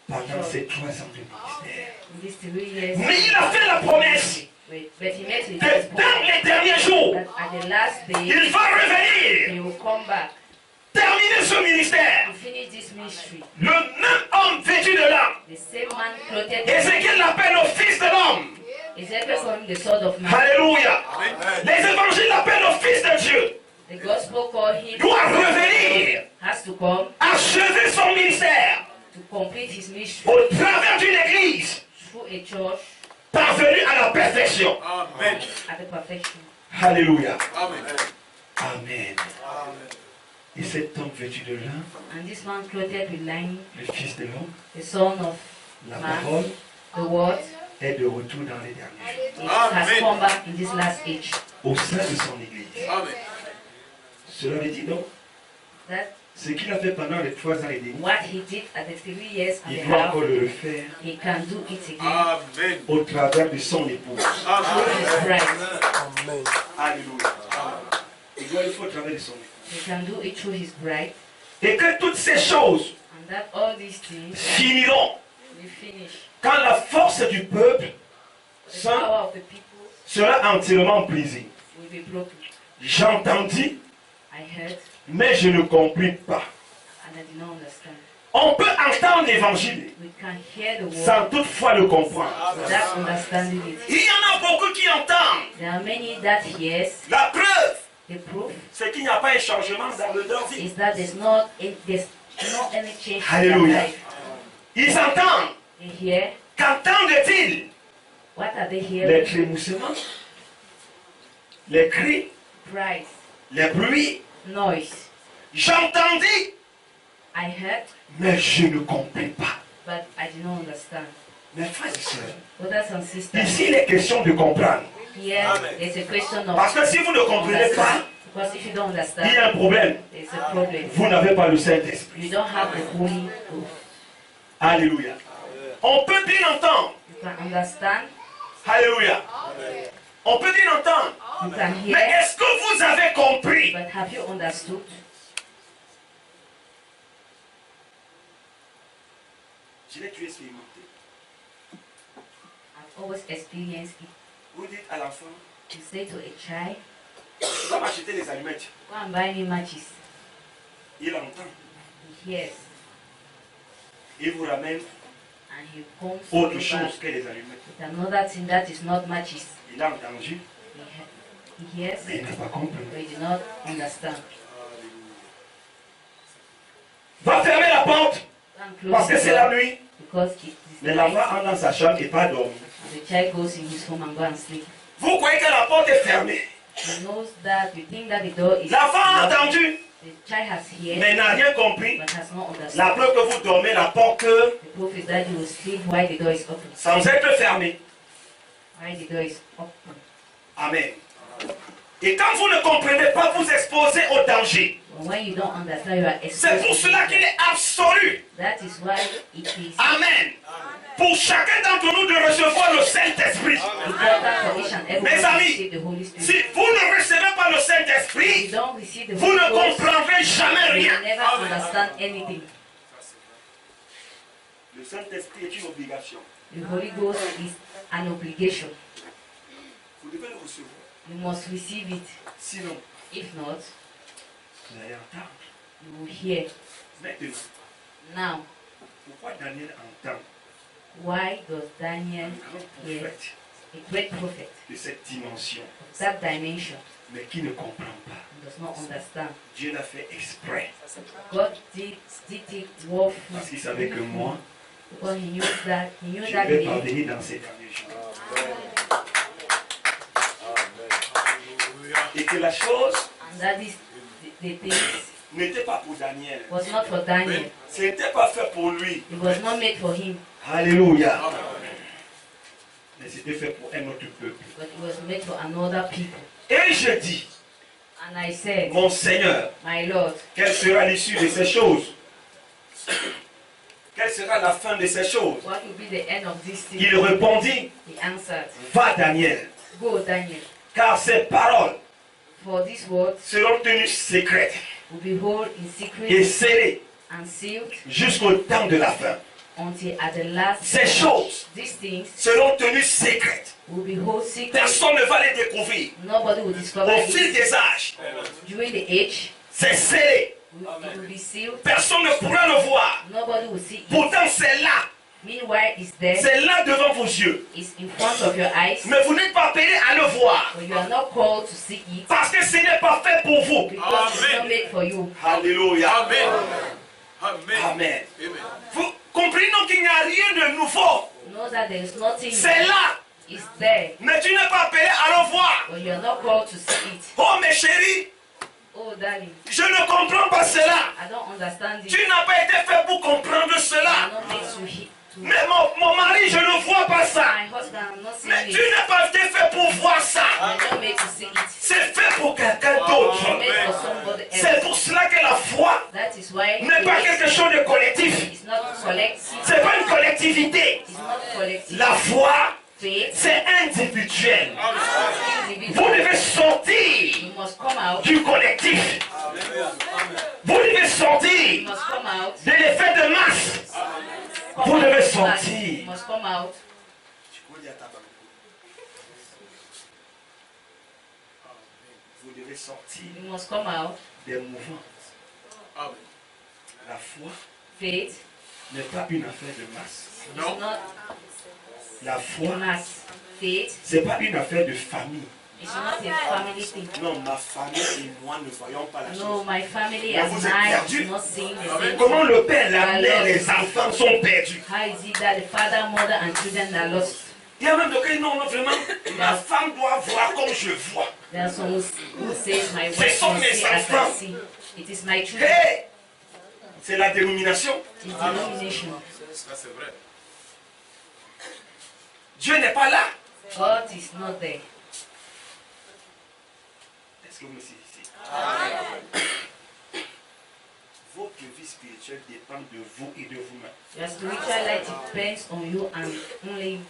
pendant ces 3 ans de ministère. in these 3 years. Mais il a fait la promesse But he made his que dans les derniers jours, that at the last day il va revenir, he will come back terminer ce ministère. to finish this ministry. Le même homme vêtu de l'âme. The same man clothed Ézéchiel l'appelle le fils de l'homme. Ezekiel called him the son of man. Alléluia. Les évangiles l'appellent le fils de Dieu. The gospel called him Doit revenir, has to come achever son ministère to complete his ministry au travers d'une église through a church parvenue à la perfection. Amen. at the perfection. Alléluia. Amen. Amen. Et cet homme vêtu de lin, And this man clothed with lining, le fils de l'homme, the son of la man, parole the word, est de retour dans les derniers jours, it has come back in this last age. au sein de son église. Amen. Cela veut dire donc, That ce qu'il a fait pendant les 3 ans et demi, what he did at the 3 years and il a doit half, encore le refaire he can do it again Amen. au travers de son épouse. through Amen. his bride. Alléluia. Il doit le faire au travers de son épouse. He can do it through his bride. Et que toutes ces choses And that all these things finiront will finish. quand la force du peuple The saint power of the people sera entièrement brisée. will be broken. J'entendis, I heard mais je ne compris pas. and I did not understand. On peut entendre l'évangile We can hear the word sans toutefois le comprendre. without understanding it. Il y en a beaucoup qui entendent. There are many that hears. La preuve, The proof c'est qu'il n'y a pas un changement dans leur vie. is that there's not any change in Alléluia. their life. Ils entendent. They hear. Qu'entendent-ils? What are they Les hearing? trémoussements, les cris, Cries, les bruits. noise. J'entendis, I heard, mais je ne compris pas. but I did not understand. Mes frères et sœurs, Brothers and sisters, ici il est question de comprendre. here there's a question Parce of que si vous ne comprenez pas, because if you don't il y understand, a un problème. there's a problem. Vous n'avez pas le Saint-Esprit. You don't have the Holy Ghost. Alléluia. On peut bien entendre. You can understand, Alléluia. On peut bien entendre. you can Mais hear, est-ce que vous avez compris? but have you understood? Je l'ai tué expérimenté. I've always experienced it. Vous dites à l'enfant, You say to a child, va m'acheter les allumettes. go and buy me matches. Il entend. He hears, Il vous ramène and he comes autre back chose que les allumettes. with another thing that is not matches. Il a entendu, He hears, mais il n'a pas compris. but he did not understand. Va fermer la porte Go and close parce que the c'est la door nuit. because it is Mais night. l'enfant entre dans sa chambre et pas dormi. And the child goes in his home and go and sleep. Vous croyez que la porte est fermée. He knows that you think that the door is L'enfant a locked. entendu, The child has heard mais n'a rien compris. but has not understood. La preuve que vous dormez, la porte The proof is that you will sleep while the door is open. sans être fermée. While the door is open. Amen. Et quand vous ne comprenez pas, vous exposez au danger. But when you don't understand, you are C'est pour exposed. cela qu'il est absolu. That is why it is Amen. Pour chacun d'entre nous de recevoir le Saint-Esprit. important for each and every Mes one to amis, receive the Holy Spirit. Si vous ne recevez pas le If Saint-Esprit, you don't receive the vous Holy ne Ghost, comprendrez jamais you rien. will never understand anything. Le Saint-Esprit est une obligation. The Holy Ghost is an obligation. Vous devez le recevoir. You must receive it. Sinon, If not, vous allez entendre. you will hear. Maintenant, Now, pourquoi Daniel entend why does Daniel un grand hear prophète a great prophet de cette dimension, of that dimension mais qui ne comprend pas? and does not understand? Dieu l'a fait exprès God did it well parce qu'il savait que moi, because he knew that je day vais parvenir dans ces derniers jours. Et que la chose and that is the things n'était pas pour Daniel. was not for Daniel. Ce n'était pas fait pour lui. It was not made for him. Alléluia. Mais c'était c'était fait pour un autre peuple. but it was made for another people. Et je dis, And I said, mon Seigneur, my Lord, quelle sera l'issue de ces choses? Quelle sera la fin de ces choses? what will be the end of this thing? Il répondit, He answered, va Daniel, go Daniel, car ces paroles for these words seront tenues secrètes will be held in et secret scellées and sealed jusqu'au temps de la fin. until at the last Ces choses these things seront tenues secrètes. will be held secret. Personne ne va les découvrir. Nobody will discover Au fil it. des âges, During the age, c'est scellé. it will be sealed. Personne ne pourra le voir. Nobody will see it. Pourtant, c'est là. Meanwhile, it's there. C'est là devant vos yeux. It's in front of your eyes. Mais vous n'êtes pas appelés à le voir. But you are not called to see it Parce que ce n'est pas fait pour vous. because it's not made for you. Alléluia. Amen. Amen. Amen. Amen. Vous comprenez donc qu'il n'y a rien de nouveau. Know that there is nothing. C'est là. It's there. Mais tu n'es pas appelé à le voir. But you are not called to see it. Oh mes chéris, Oh, darling, je ne comprends pas cela. I don't understand it. Tu n'as pas été fait pour comprendre I am cela. not made to hear. Mais mon mari, je ne vois pas ça. My husband, I'm not Mais seeing tu it. n'as pas été fait pour voir ça. I'm not made to see it. C'est fait pour quelqu'un d'autre. I'm made for somebody C'est else. pour cela que la foi That is why n'est pas quelque chose de collectif. it's not collective. C'est pas une collectivité. It's not collective. La foi, Faith c'est individuel. is Vous individual. devez sortir You must come out. du collectif. Vous devez You sortir must come out. de l'effet de masse. Come Vous out. devez You sortir. must come out. Vous devez sortir You must come out. des mouvements. Amen. La foi Faith n'est pas une affaire de masse. is No. not La foi, mass. Faith c'est pas une affaire de famille. is not a family thing. Non, ma famille et moi ne voyons pas la No, chose. my family Mais and vous êtes I perdus. is not seeing the same Comment thing. le père, la mère, les enfants sont perdus. How is it that the father, mother, and children are lost? Il y a même de que non, vraiment, ma femme doit voir comme je vois. There are some who say my Ce wife sont must mes see as I enfants. see. It is my children. Hey! C'est la dénomination. It's denomination. Ça, c'est vrai. Dieu n'est pas là. God is not there. Est-ce que vous me suivez ici? Votre vie spirituelle dépend de vous et de vous-même. Your spiritual life depends on you and only you.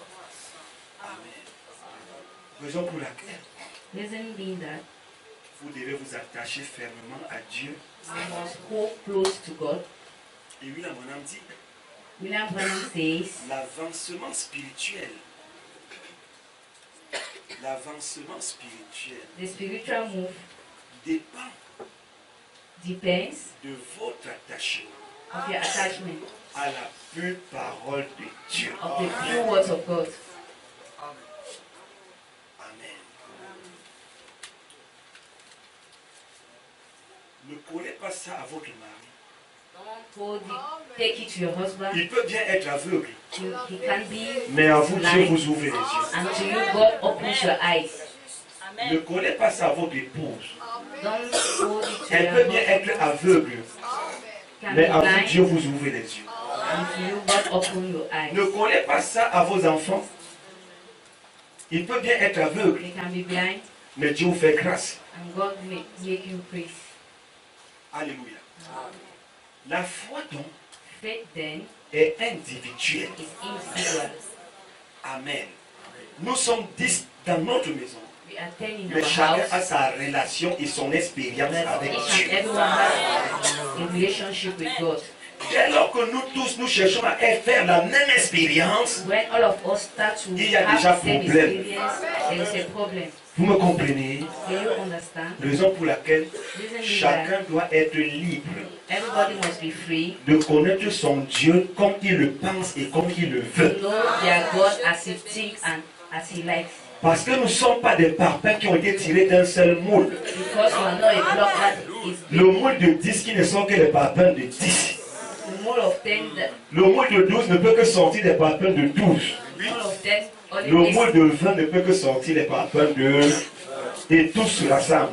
Amen. Raison pour laquelle Reason being that vous devez vous attacher fermement à Dieu. you must hold close to God. Et William Branham dit, William Branham says l'avancement spirituel, the spiritual move dépend depends de votre attachement of your attachment à la pure parole de Dieu. of the pure words of God. Amen. Ne collez pas ça à votre mari. Don't hold it, take it to your husband. Il peut bien être aveugle, He can be mais à vous, Dieu blind. vous ouvre les yeux. And to you, God opens your eyes. Ne collez pas ça à votre épouse. Don't hold it to Elle your peut bien husband. être aveugle, Can mais be à vous, blind. Dieu vous ouvre les yeux. And to you, God opens your eyes. Ne collez pas ça à vos enfants. Il peut bien être aveugle, They can be blind, mais Dieu vous fait grâce. and God make you praise. Alléluia. La foi donc Faith then est individuelle. is individual. Amen. Nous sommes 10 dans notre maison, We are 10 in mais our chacun house. a sa relation et son expérience But avec each and Dieu. everyone has a relationship with God. Dès lors que nous tous nous cherchons à faire la même expérience, When all of us start to Il y a have déjà the same problème. experience, there is a problem. vous me comprenez? Do you understand? Raison pour laquelle Reason being chacun that doit être libre everybody must be free de connaître son Dieu comme il le pense et comme il le to veut. know their God as he thinks and as he likes. Parce que nous ne sommes pas des parpaings qui ont été tirés d'un seul moule. Because we are not a block that is Le moule de 10 qui ne sont que les parpaings de 10. the mold of 10 that Le moule de 12 ne peut que sortir des parpaings de 12. mold of 10 only Le takes- moule de 20 ne peut que sortir les parpaings de... Et tous se rassemblent.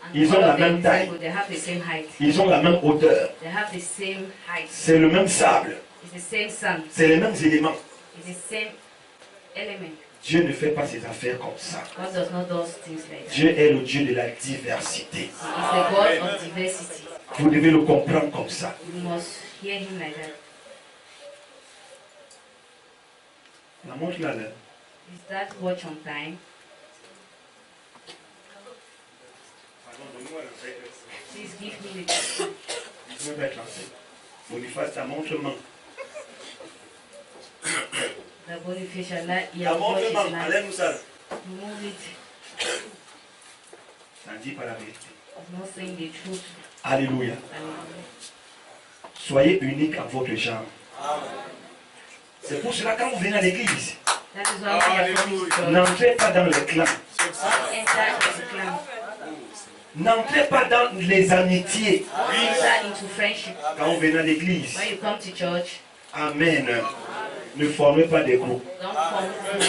and ils ont all la of them même taille. they have the same height. Ils ont la même hauteur. They have the same height. C'est le même sable. It's the same sun. C'est les mêmes éléments. It's the same element. Dieu ne fait pas ses affaires comme ça. God does not do things like that. Dieu est le Dieu de la diversité. He is the God of diversity. Vous devez le comprendre comme ça. You must hear him like that. La montre là, là. Is that watch on time? Pardon, donne-moi le vrai. Please give me the time. Je vais mettre lancé. Boniface, ta montre-main. The Boniface là, il y Ta a watch is montre-main, nice. enlève-nous ça. Move it. Ça ne dit pas la vérité. It's not saying the truth. Alléluia. Hallelujah. Soyez unique en votre genre. C'est pour cela quand vous venez à l'église, That is why we are coming to church. n'entrez pas dans les clans. Enter into clan. N'entrez pas dans les amitiés Enter into friendship. quand vous venez à l'église. When you come to church, Amen. Ne formez pas des groupes. don't form groups.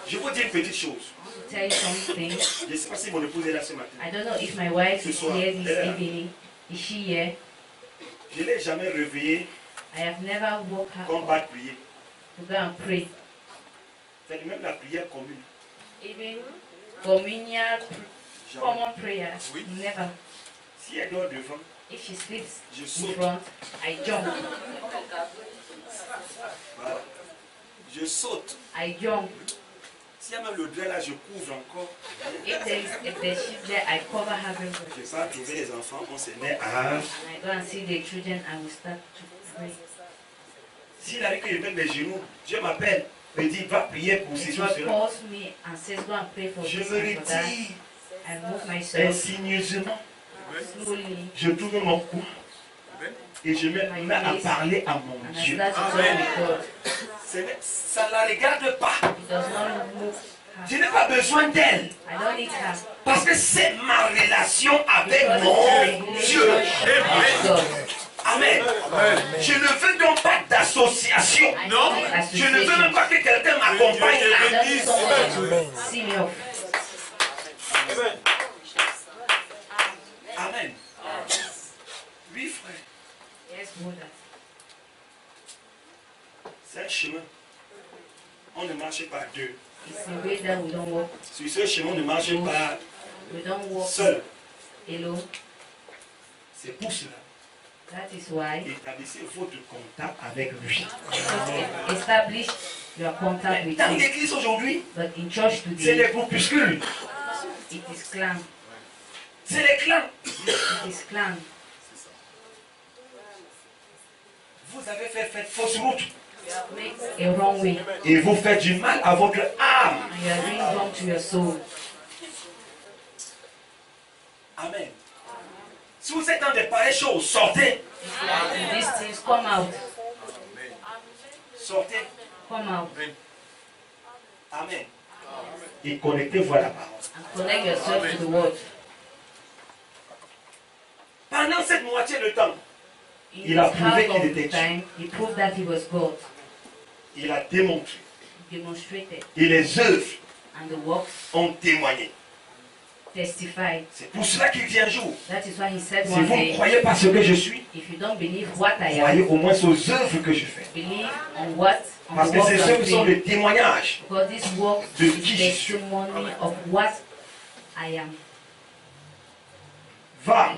Je vous dis une petite chose. To tell you something, Je ne sais pas si mon épouse est là ce matin. I don't know if my wife is Ce soir, here this elle est là. evening. Is she here? Je ne l'ai jamais réveillée I have never woke her comme up pas de prier. to go and pray. C'est même la prière commune. Even communal, Jamais. common prayer, Oui. never. Si elle dort devant, If she sleeps je in saute. front, I jump. Voilà. Je saute. I jump. S'il y a même le drap là, je couvre encore. If there's sheep there, I cover her very well. Je pars trouver les enfants, on se met à... And I go and see the children and we start to pray. S'il arrive que je mette mes genoux, Dieu m'appelle, me dit, va prier pour ces If God choses-là. calls me and says, go and pray for Je this me and for that, retire I move myself insigneusement. slowly Je tourne mon cou et je me mets à parler à mon and I Dieu. start to talk with God. Ça ne la regarde pas. It does not move Je her. n'ai pas besoin d'elle. I don't need her. Parce que c'est ma relation avec Because mon it's Dieu. a relationship with God. Amen. Je ne veux donc pas d'association. I Non. don't need Je ne veux même association. pas que quelqu'un m'accompagne I là. don't need someone to see me off. Amen. Oui, frère. Yes, brother. C'est un chemin. On ne marche pas à deux. It's a way that we don't walk. Sur ce chemin, on ne marche pas We don't walk seul. alone. C'est pour cela. That is why Établissez votre contact avec lui. just establish your contact with Dans him. l'église aujourd'hui, But in church c'est today, les groupuscules. it is clan. C'est les clans. It is clan. Vous avez fait fausse route. Make a wrong way. Et vous faites du mal à votre âme. And you are doing wrong to your soul. Amen. Si vous êtes dans de pareilles choses, sortez. If you are in these things, come out. Sortez. Come out. Amen. Et connectez-vous à la parole. And connect yourself to the word. Pendant cette moitié de temps, In Il a this prouvé half of qu'il the était Dieu. time, he proved that he was God. il a démontré. He demonstrated. Et les œuvres And the works ont témoigné. testified. C'est pour cela qu'il dit un jour, That is why he said si one vous ne day, croyez pas ce que je suis, if you don't believe what I croyez am, au moins aux œuvres que je fais. believe on what, on Parce the que works ces I'm œuvres sont doing. le témoignage. Because this work De is qui je suis. testimony of what I am. Va,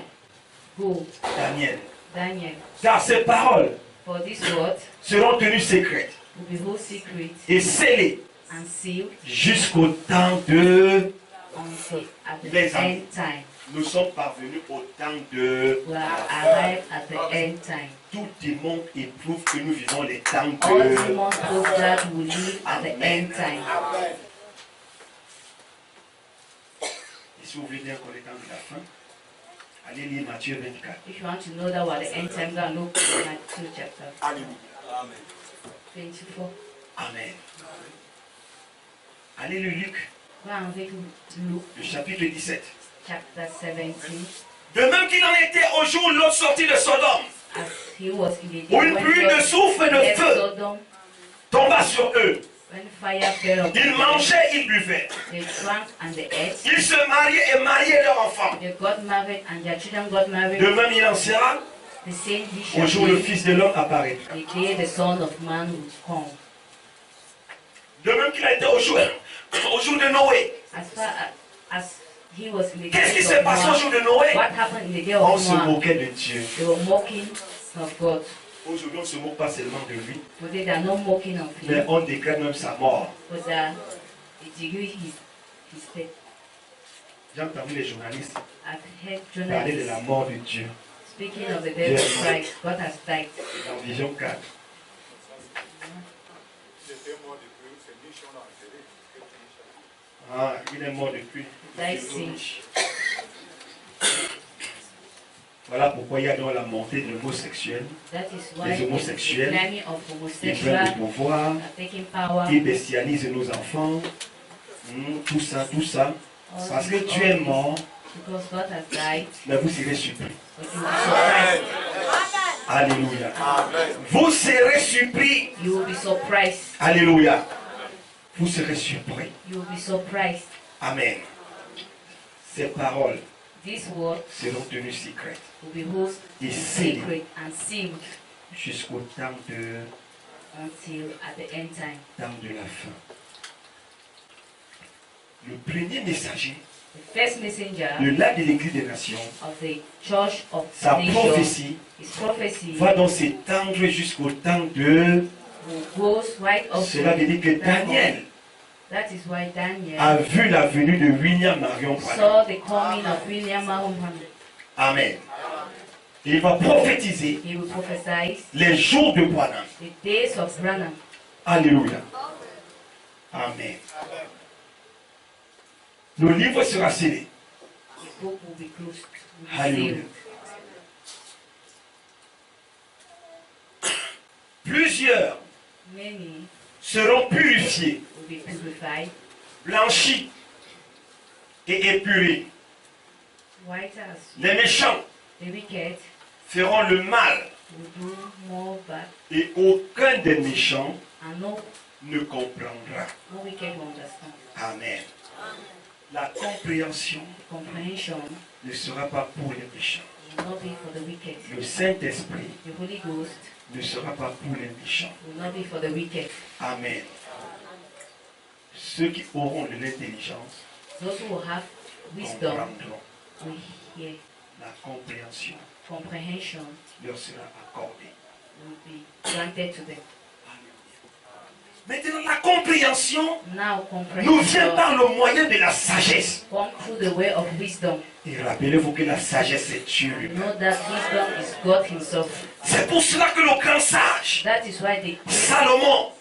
Go, Daniel, Daniel, car ces paroles for this word seront tenues secrètes will be whole secret et scellées and sealed jusqu'au temps de... until at the Les amis. end time. Nous sommes parvenus au temps de... We are arrived at the end time. Tout démon éprouve que nous vivons les temps All de... demons prove that we live at the end time. Et si vous voulez bien qu'on est temps de la fin, allez lire Matthieu 24. If you want to know that we're at the end time, go and look at Matthew chapter Alléluia. 24. Amen. Allez lire Luc, Go and read Luke le chapitre 17. chapter 17. De même qu'il en était au jour où Lot sortit de Sodome, As he was in the day où une when pluie de God soufre et de left feu Sodom, tomba sur eux. when fire fell upon Ils them, mangeaient, ils buvaient. they drank and they ate. Ils se mariaient et mariaient leurs enfants. They got married and their children got married. De même il en sera The same dish au jour où le Fils de l'homme apparaîtra. the day the Son of Man will come. De même qu'il a été au jour de Noé. As far as he was in the Qu'est-ce qui days s'est of passé au Noah, jour de Noé? what happened in the day On of se Noah? moquait de Dieu. They were mocking of God. Aujourd'hui, on ne se moque pas seulement de lui, Today they are not mocking of mais him, on décrète même sa mort. but they degree his death. J'ai entendu les journalistes I've heard parler de la journalists mort de Dieu speaking of the death of Christ. God has died. dans Vision 4. Ah, il est mort depuis. Died since. Voilà pourquoi il y a donc la montée de l'homosexuel. That is why Les the homosexuels, declining of Ils homosexual prennent le pouvoir, are taking power. ils bestialisent nos enfants. Tout ça, tout ça. Parce que Dieu est mort, Because God has died, mais vous serez surpris. but you will be surprised. Alléluia. Vous serez surpris. You will be surprised. Alléluia. Vous serez surpris. You will be surprised. Amen. Ces paroles This word seront tenues secrètes will be held et scellées secret and sealed jusqu'au temps de until at the end time. la fin. Le premier messager, The first messenger le lac de l'Église des Nations, of the Church of sa Nations, prophétie his prophecy va donc s'étendre jusqu'au temps de... goes right up Cela veut dire que to that Daniel moment. That is why Daniel a vu la venue de William Marion Branham. saw the coming of William Mahoney. Amen. Il va prophétiser He will prophesy les jours de Branham. the days of Branham. Alléluia. Amen. Le livre sera scellé. The book will be closed, will be Alléluia. sealed. Plusieurs Many seront purifiés, will be purified, blanchis et épurés. white as Les méchants the wicked feront le mal will do more bad, et aucun des méchants and no ne comprendra. wicked will understand. Amen. La compréhension Comprehension ne sera pas pour les méchants. will not be for the wicked. Le Saint-Esprit The Holy Ghost ne sera pas pour les méchants. will not be for the wicked. Amen. Ceux qui auront de l'intelligence Those who will have wisdom comprendront. will hear. La compréhension Comprehension leur sera accordée. will be granted to them. Maintenant, la compréhension Now nous vient comprehension par le moyen de la sagesse. come through the way of wisdom. Et rappelez-vous que la sagesse est Dieu. You know that wisdom is God Himself. C'est pour cela que le grand sage, That is why the Salomon,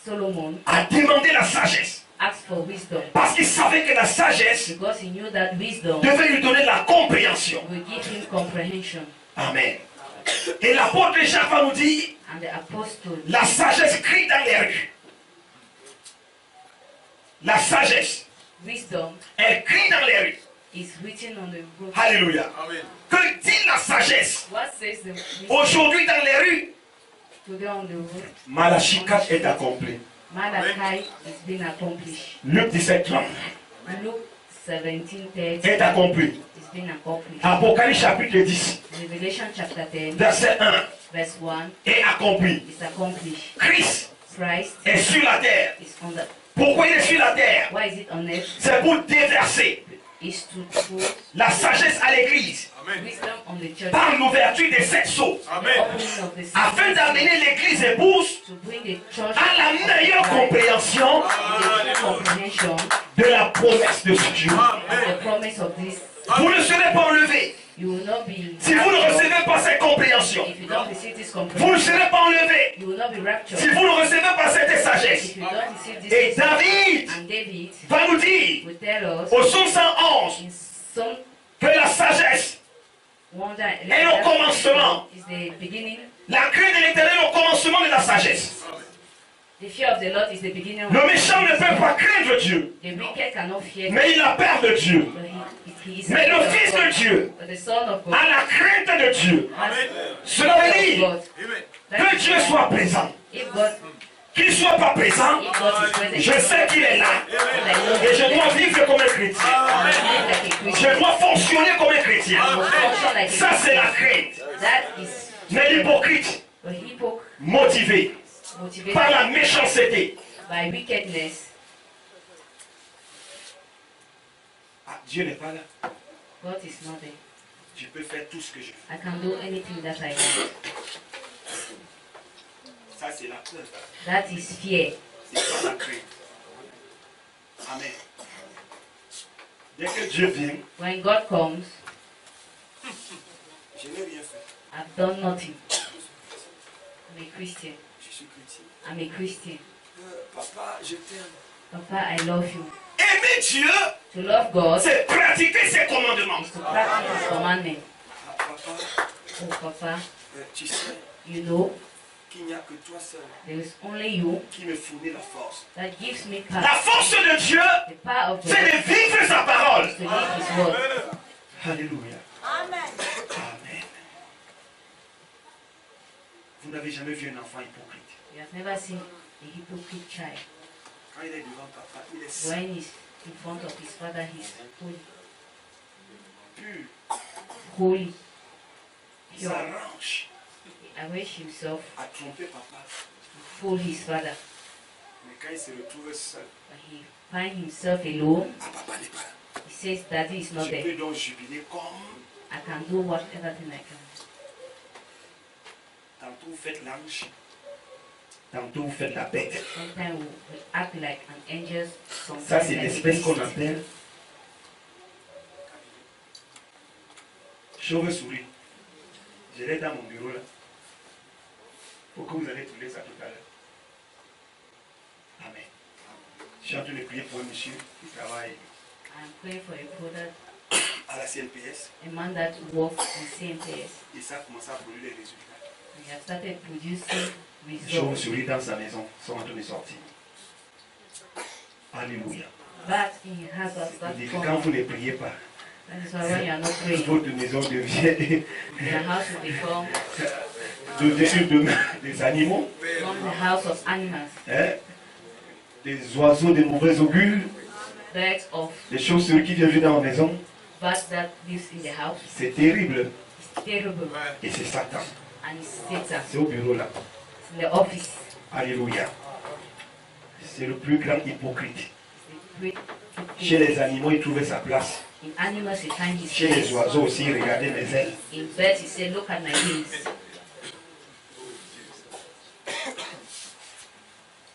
Solomon a demandé la sagesse. asked for wisdom Parce qu'il savait que la sagesse because he knew that wisdom devait lui donner la compréhension. will give him comprehension. Amen. Et l'apôtre Jacques va nous dire, And the apostle, la sagesse crie dans les rues. La sagesse, wisdom elle crie dans les rues. is written on the road. Alléluia. Amen. Que dit la sagesse What says the wisdom aujourd'hui dans les rues? today on the road? Malachie 4 est accompli. Malachi is being accomplished. Luc 17, 30 Luke 17:30 est accompli. is being accomplished. Apocalypse chapitre 10, Revelation chapter 10, verset 1 verse 1 est accompli. is accomplished. Christ Christ est sur la terre. is on the. Pourquoi il est sur la terre? Why is it on earth? C'est pour déverser Is to put la sagesse à l'église Amen. wisdom on the church. par l'ouverture des 7 sceaux, Amen. Opening of the afin seals d'amener l'église épouse to bring the church à la meilleure compréhension the comprehension de la promesse de ce Dieu. of the promise of this. Vous ne serez pas enlevé You will not be si vous ne raptured recevez pas cette compréhension. if you don't receive this Vous ne comprehension. serez pas enlevé You will not be raptured si vous ne recevez pas cette sagesse. if you don't receive this. Et wisdom. David And David va nous dire will tell us au psaume 111 in some que la sagesse, wonder Et au commencement. is the beginning. la crainte de l'éternel au commencement de la sagesse. The fear of the Lord is the beginning of Le méchant ne peut pas craindre Dieu, the wicked cannot fear. mais il a peur de Dieu. But he is Mais le afraid of Fils God. de Dieu But the Son of God a la crainte de Dieu. has Cela veut fear of dire God. Amen. That que is Dieu why soit présent. if God Qu'il ne soit pas présent, if God is present, je sais qu'il est là. and I know Et je dois vivre comme un chrétien. I live like a Je Christian. dois fonctionner comme un chrétien. I will function like a Ça, c'est la Christian. crainte. That is Mais l'hypocrite, a hypocrite motivé motivated par la méchanceté, by wickedness. Ah, Dieu n'est pas là. God is not there. Je peux faire tout ce que je veux. I can do anything that I want. Ça, c'est la peur. That is fear. C'est pas la crainte. Amen. Dès que Dieu vient, When God comes, je n'ai rien fait. I've done nothing. I'm a Christian. Je suis chrétien. I'm a Christian. Papa, je t'aime. Papa, I love you. Aimer Dieu, To love God c'est pratiquer ses commandements. is to practice His commandment. Ah, papa, Oh, Papa, tu sais you know qu'il n'y a que toi seul there is only you qui me fournit la force. that gives me La power. force de Dieu, The power of c'est God de vivre sa parole. is to live His word. Alléluia. Amen. Amen. Vous n'avez jamais vu un enfant hypocrite. You have never seen a hypocrite child. Quand il est devant papa, il est saint, When he's in front of his father, he's holy. pur, Holy. il Pure. s'arrange He arranged himself à tromper papa. to fool his father. Mais quand il se retrouve seul, But he finds himself alone. ah, papa n'est pas là. He says, Daddy is not Je there. peux donc jubiler comme I can do whatever thing I can. tantôt vous faites l'ange, tantôt vous faites la bête. Sometimes we act like an angel. Ça, Sometimes c'est like a l'espèce qu'on beast. appelle chauve-souris. Je l'ai dans mon bureau là. Faut que vous allez trouver ça tout à l'heure. Amen. Je suis en train de prier pour un monsieur qui travaille I'm praying for a brother, à la CNPS a man that works in CMPS. et ça a commencé à produire des résultats. We have started producing Les results. chauves-souris dans sa maison sont en train de sortir. Alléluia. But in has a Il dit que start quand vous ne priez pas, That is why when you are not praying, votre maison devient your house will become des animaux, the house of animals, hein, des oiseaux, des mauvais augures, birds of des chauves-souris qui viennent vivre dans la maison. birds that lives in the house. C'est terrible. It's terrible. Et c'est Satan. And it's Satan. C'est au bureau là. It's in the office. Alléluia. C'est le plus grand hypocrite. It's the great Chez les animaux, il trouvait sa place. In animals, he finds his Chez les place. oiseaux aussi, il regardait mes ailes. In birds, he said, look at my wings.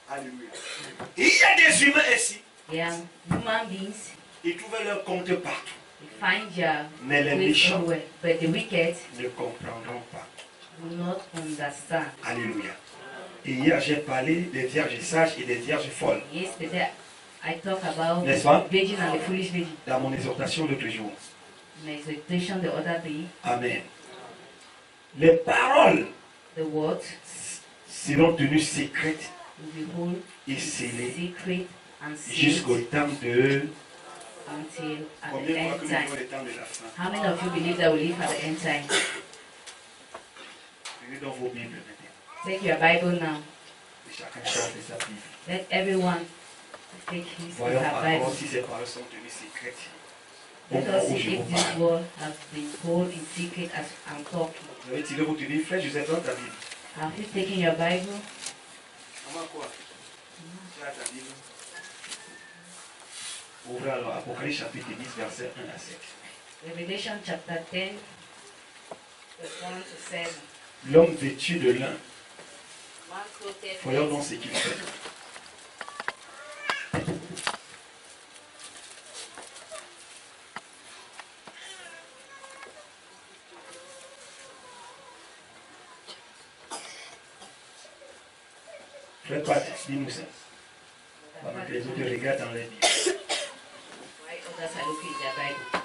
Alléluia. Il y a des humains ici. They are human beings. Ils trouvaient leur compte partout. They find their Mais les place méchants everywhere. But the wicked ne comprendront pas. will not understand. Alléluia. Et hier, j'ai parlé des vierges sages et des vierges folles. Yesterday, I talked about N'est-ce pas? the virgin and the foolish virgin. Dans mon exhortation l'autre jour. My exhortation the other day, Amen. Les paroles the words seront tenues secrètes will be whole, et scellées secret, and sealed jusqu'au temps de... until at the Combien de fois end que nous time. vivons les temps de la fin? How many of you believe that we live at the end time? Prenez dans vos Bibles maintenant. Take your Bible now. Et chacun sorte de sa Bible. Let everyone take his or Voyons her encore Bible. si ces paroles sont tenues secrètes. Au Let moment us où see je if vous this parle. word has been told in secret as I'm talking. Vous avez tiré votre livre, frère Joseph, dans ta Bible. Have you taken your Bible? Comment quoi? Tu as ta Bible. Ouvrez alors Apocalypse chapitre 10, verset 1 à 7. Revelation chapter 10, verse 1 to 7. L'homme vêtu de lin, One clothed voyons donc ce qu'il fait. Frère Pat, dis-nous ça. Pendant que les autres regardent dans les Bibles. Why others are looking at their Bible?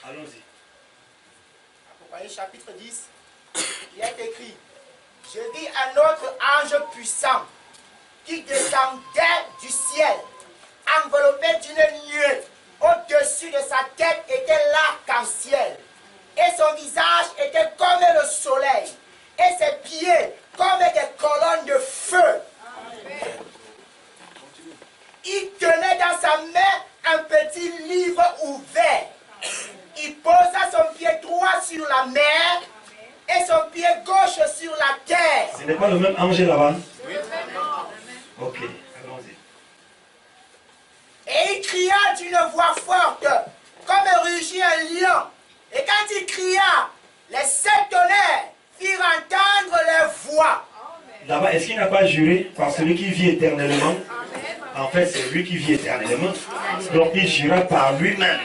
Allons-y. Apocalypse chapitre 10, il est écrit: Je vis un autre ange puissant qui descendait du ciel, enveloppé d'une nuée. Au-dessus de sa tête était l'arc-en-ciel, et son visage était comme le soleil, et ses pieds comme des colonnes de feu. Il tenait dans sa main un petit livre ouvert. Il posa son pied droit sur la mer et son pied gauche sur la terre. n'est pas le même ange là-bas? Ok, allons-y. Et il cria d'une voix forte, comme rugit un lion. Et quand il cria, les 7 tonnerres firent entendre leur voix. Là-bas, est-ce qu'il n'a pas juré par celui qui vit éternellement? En fait, c'est lui qui vit éternellement. Donc, il jura par lui-même.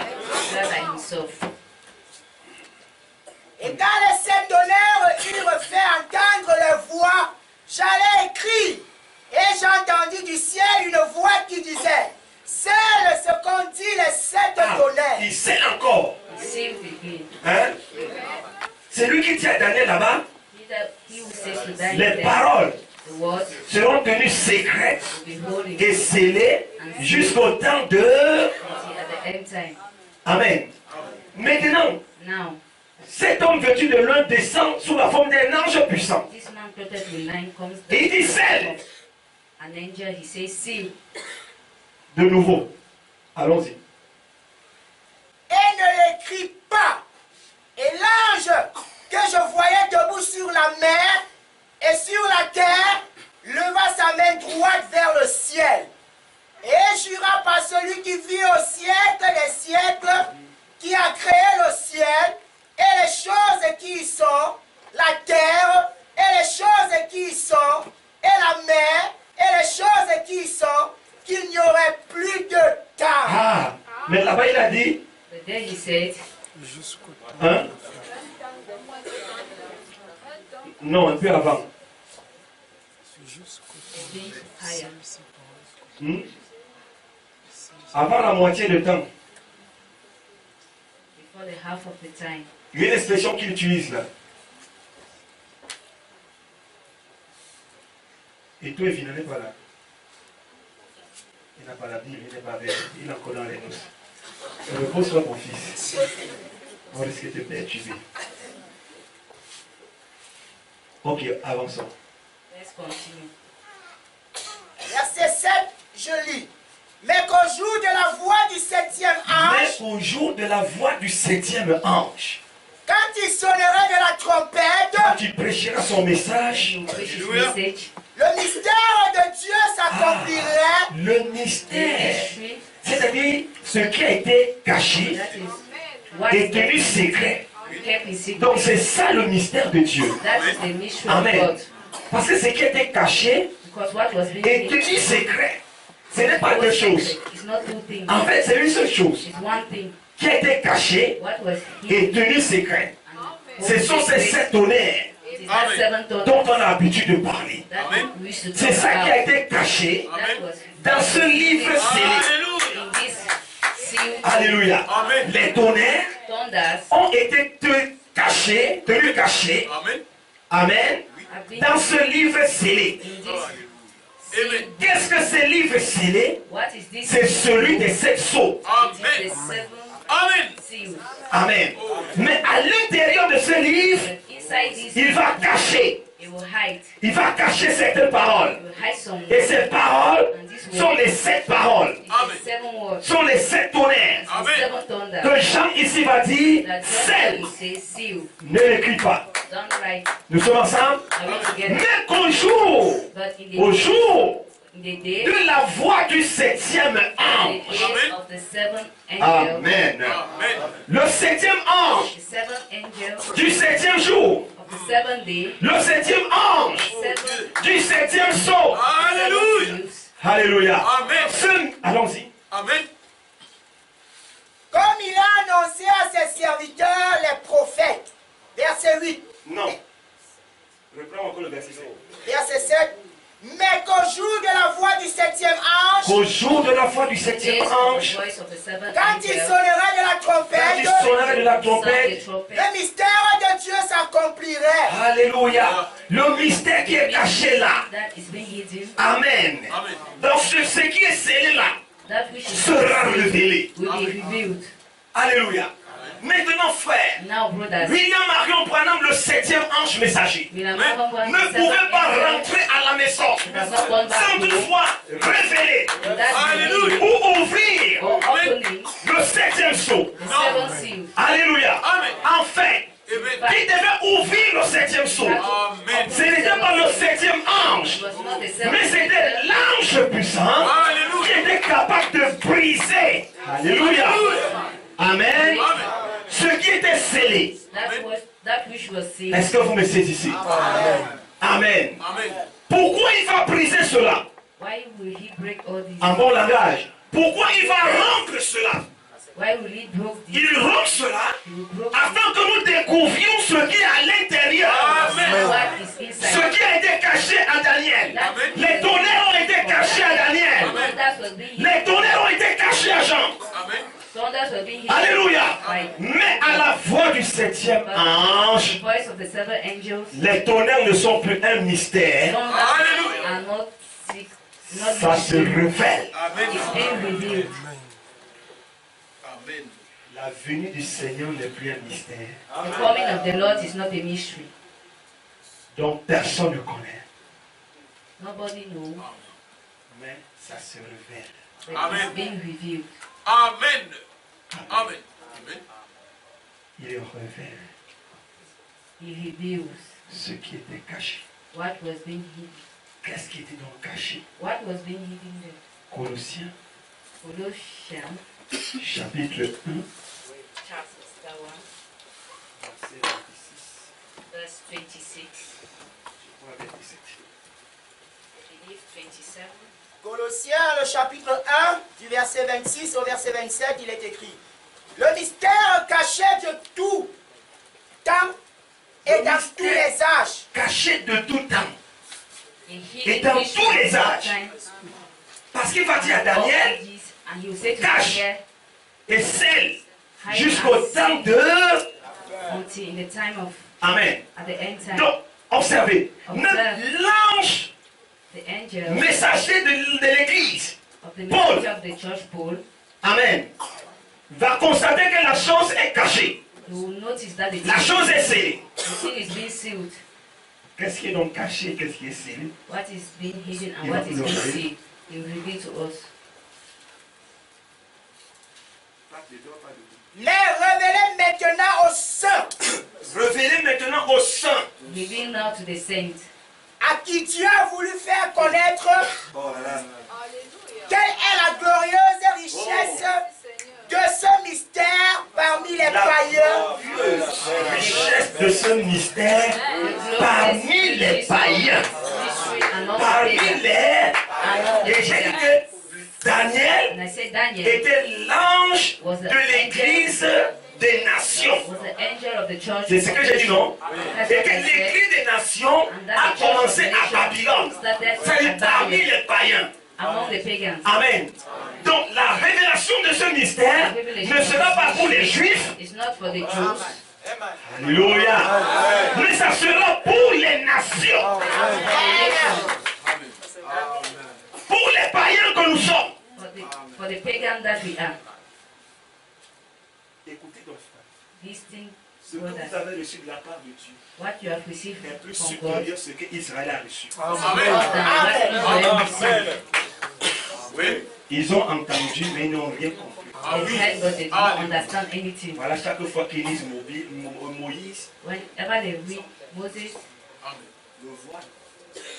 Et quand les 7 tonnerres eurent fait entendre leur voix, j'allais écrire. Et j'entendis du ciel une voix qui disait, scelle ce qu'ont dit les 7 tonnerres. Il scelle encore. Hein? C'est lui qui dit à Daniel là-bas, les paroles seront tenues secrètes et scellées jusqu'au temps de... Amen. Maintenant, cet homme vêtu de lin descend sous la forme d'un ange puissant. Et il dit scelle. De nouveau, allons-y. Et ne l'écrit pas. Et l'ange que je voyais debout sur la mer et sur la terre leva sa main droite vers le ciel et jura par celui qui vit au siècle des siècles, qui a créé le ciel et les choses qui y sont, la terre et les choses qui y sont, et la mer et les choses qui y sont, qu'il n'y aurait plus de temps. Ah, mais là-bas il a dit, hein? Non, un peu avant. Avant la moitié du temps. Il y a une expression qu'il utilise là. Et toi, il n'est pas là. Il n'a pas la Bible, il n'est pas avec. Il est encore dans les noces. Repose-toi, mon fils. On risque de te perturber. Ok, avançons. Verset 7, je lis. Mais qu'au jour de la voix du 7e ange, Mais au jour de la voix du 7e ange, quand il sonnerait de la trompette, quand il prêchera son message, le mystère de Dieu s'accomplirait. le mystère, c'est-à-dire ce qui a été caché, est tenu secret. Donc c'est ça le mystère de Dieu. Amen. Parce que ce qui a été caché est tenu secret. Ce n'est pas deux choses. En fait, c'est une seule chose qui a été cachée et tenue secret. Ce sont ces 7 tonnerres dont on a l'habitude de parler. C'est ça qui a été caché dans ce livre scellé. Alléluia. Les tonnerres ont été tenus cachés. Amen. Dans ce livre scellé. Qu'est-ce que ce livre scellé? C'est celui des 7 sceaux. Amen. Amen. Mais à l'intérieur de ce livre, il va cacher. Il va cacher certaines paroles. Et ces paroles sont les 7 paroles. Sont les 7 tonnerres. Que Jean ici va dire, celle. Ne l'écris pas. Nous sommes ensemble. Mais qu'au jour, au jour de la voix du 7e ange. Amen. Le 7e ange du 7e jour. Le 7e ange du 7e sceau. Alléluia. Alléluia. Amen. Allons-y. Amen. Comme il a annoncé à ses serviteurs les prophètes. Verset 8. Non. Reprends encore le verset 7. Verset 7. Mais qu'au jour de la voix du 7e ange, Au jour de la voix du 7e ange, quand il sonnerait de la trompette, le mystère de Dieu s'accomplirait. Alléluia. Le mystère qui est caché là. Amen. Donc ce qui est scellé là sera révélé. Alléluia. Maintenant, frère, William Marion Branham, le 7e ange messager, ne pouvait pas rentrer à la maison sans toutefois révéler ou ouvrir le 7e sceau. Alléluia. Enfin, qui devait ouvrir le 7e sceau. Ce n'était pas le 7e Mais c'était l'ange puissant qui était capable de briser. Alléluia. Amen. Ce qui était scellé. That which was sealed. Est-ce que vous me saisissez? Amen. Pourquoi il va briser cela? Why will he break all these? En bon langage. Pourquoi il va rompre cela? Why will he break these? Il rompt cela He will break afin que nous découvrions ce qui est à l'intérieur. what is Ce inside. qui a été caché à Daniel. Les tonnerres ont été cachés à Daniel. Thunders was being hidden. Les tonnerres ont été cachés à Jean. Thunders were being hidden. Alléluia. Right. Mais à la voix du septième The ange, voice of the seven angels. les tonnerres ne sont plus un mystère. Thunders are not sick. Ça se révèle. It's being revealed. La venue du Seigneur n'est plus un mystère. The coming of the Lord is not a mystery. Donc personne ne connaît. Nobody knows, Mais ça se révèle. but Amen. it's being revealed. Amen. Amen. Amen. Il révèle He reveals ce qui était caché. what was being hidden. Qu'est-ce qui était donc caché? What was being hidden there? Colossiens, Colossians chapitre 1, chapter 1, verset 26. verse 26. Je crois 27. I believe 27. Colossiens, le chapitre 1, du verset 26 au verset 27, il est écrit: le mystère caché de tout temps et Le dans mystère tous les âges. Caché de tout temps. In Et dans hidden tous les mysteries of âges. time, Parce qu'il va dire à all Daniel, ages, and he will say to Cache. Daniel, et scelle hide jusqu'au and temps seal de... until in the time of, Amen. at the end time, Donc, observez, Observe. l'ange the angel messager de l'église, of the Paul. messenger of the church, Paul, Amen, va constater que la chose est cachée. you will notice that the La chose est scellée. thing is being sealed. Qu'est-ce qui est donc caché, qu'est-ce qui est scellé? What is being hidden and Il what va is nous being le sealed, he will reveal to us. Mais révélez maintenant aux saints, Révélez maintenant au saint. Reveal now to the saints, à qui Dieu a voulu faire connaître quelle est la glorieuse richesse de ce mystère parmi les païens. Richesse de ce mystère parmi les païens. mystery among the Parmi pagans. les... Et j'ai dit que Daniel And I said Daniel était l'ange de l'église des nations. was the angel of the church. C'est ce que j'ai dit, non? That's Et what que I said. l'église des nations a commencé à Babylone. C'est parmi les païens. Among the pagans. Amen. Donc la révélation de ce mystère ne sera pas pour les juifs. It's not for the Jews, Alléluia. Mais ça sera pour les nations. Pour les païens que nous sommes. for the pagan that we are. Écoutez donc ça. These things, Ce que brothers, vous avez reçu de la part de Dieu what you have received est plus from God, supérieur à ce qu'Israël a reçu. than what Israel received. Oui. Ils ont entendu, mais ils n'ont rien compris. They heard, but they did not understand anything. Voilà, chaque fois qu'ils lisent Moïse, Whenever they read Moses, le voile,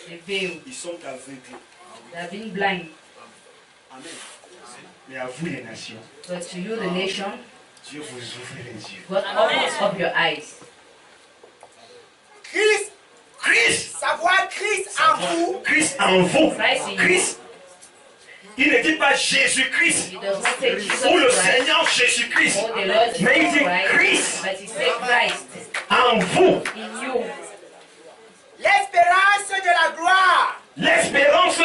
the veil, ils sont aveugles. they have been blind. Amen. Mais à vous les nations, But to you, the nation, Dieu vous ouvre les yeux. God opens up your eyes. Christ, Christ, savoir Christ en vous, Christ en vous. Christ in you. Christ, il ne dit pas Jésus-Christ He does not say Jesus ou le Christ Seigneur Jésus-Christ, or the Lord mais il Jesus dit Christ, Christ but he said Christ en vous. in you, l'espérance de la gloire. L'espérance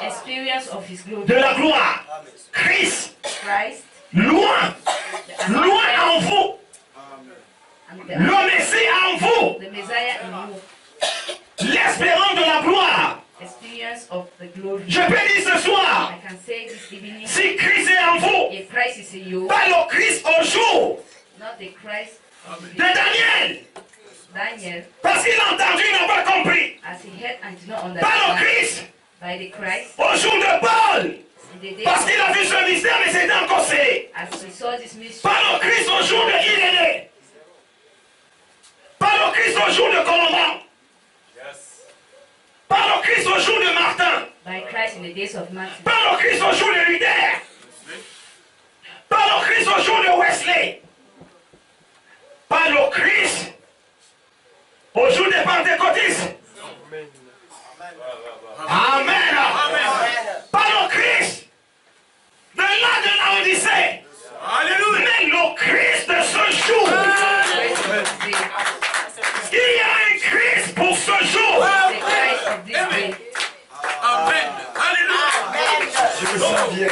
experience of his glory. de la gloire. Christ, Christ loin, loin en vous. and Le Messie en vous. the Messiah in you, L'espérance de la gloire. experience of the glory. Je peux dire ce soir, I can say this evening, si Christ est en vous, if Christ is in you, pas le Christ au jour not the Christ de Daniel, Daniel, parce qu'il a entendu, il n'a pas compris. as he heard and did not Pas le understand, Christ by the Christ, au jour de Paul, in the day parce qu'il a vu ce mystère, mais c'était encore scellé. as he saw this mystery, Pas le Christ au jour de Irénée. Pas le Christ au jour de Colomban. Pas le Christ au jour by Christ in the days of Matthew. Par le Christ au jour de Luther. Par le Christ au jour de Wesley. Par le Christ au jour des pentecôtistes. Amen. Par le Christ de l'an de la Odyssée. Alléluia. Mais le Christ de ce jour. Il y a un Christ pour ce jour. The Christ of this day. Amen. Alléluia. Je me sens bien.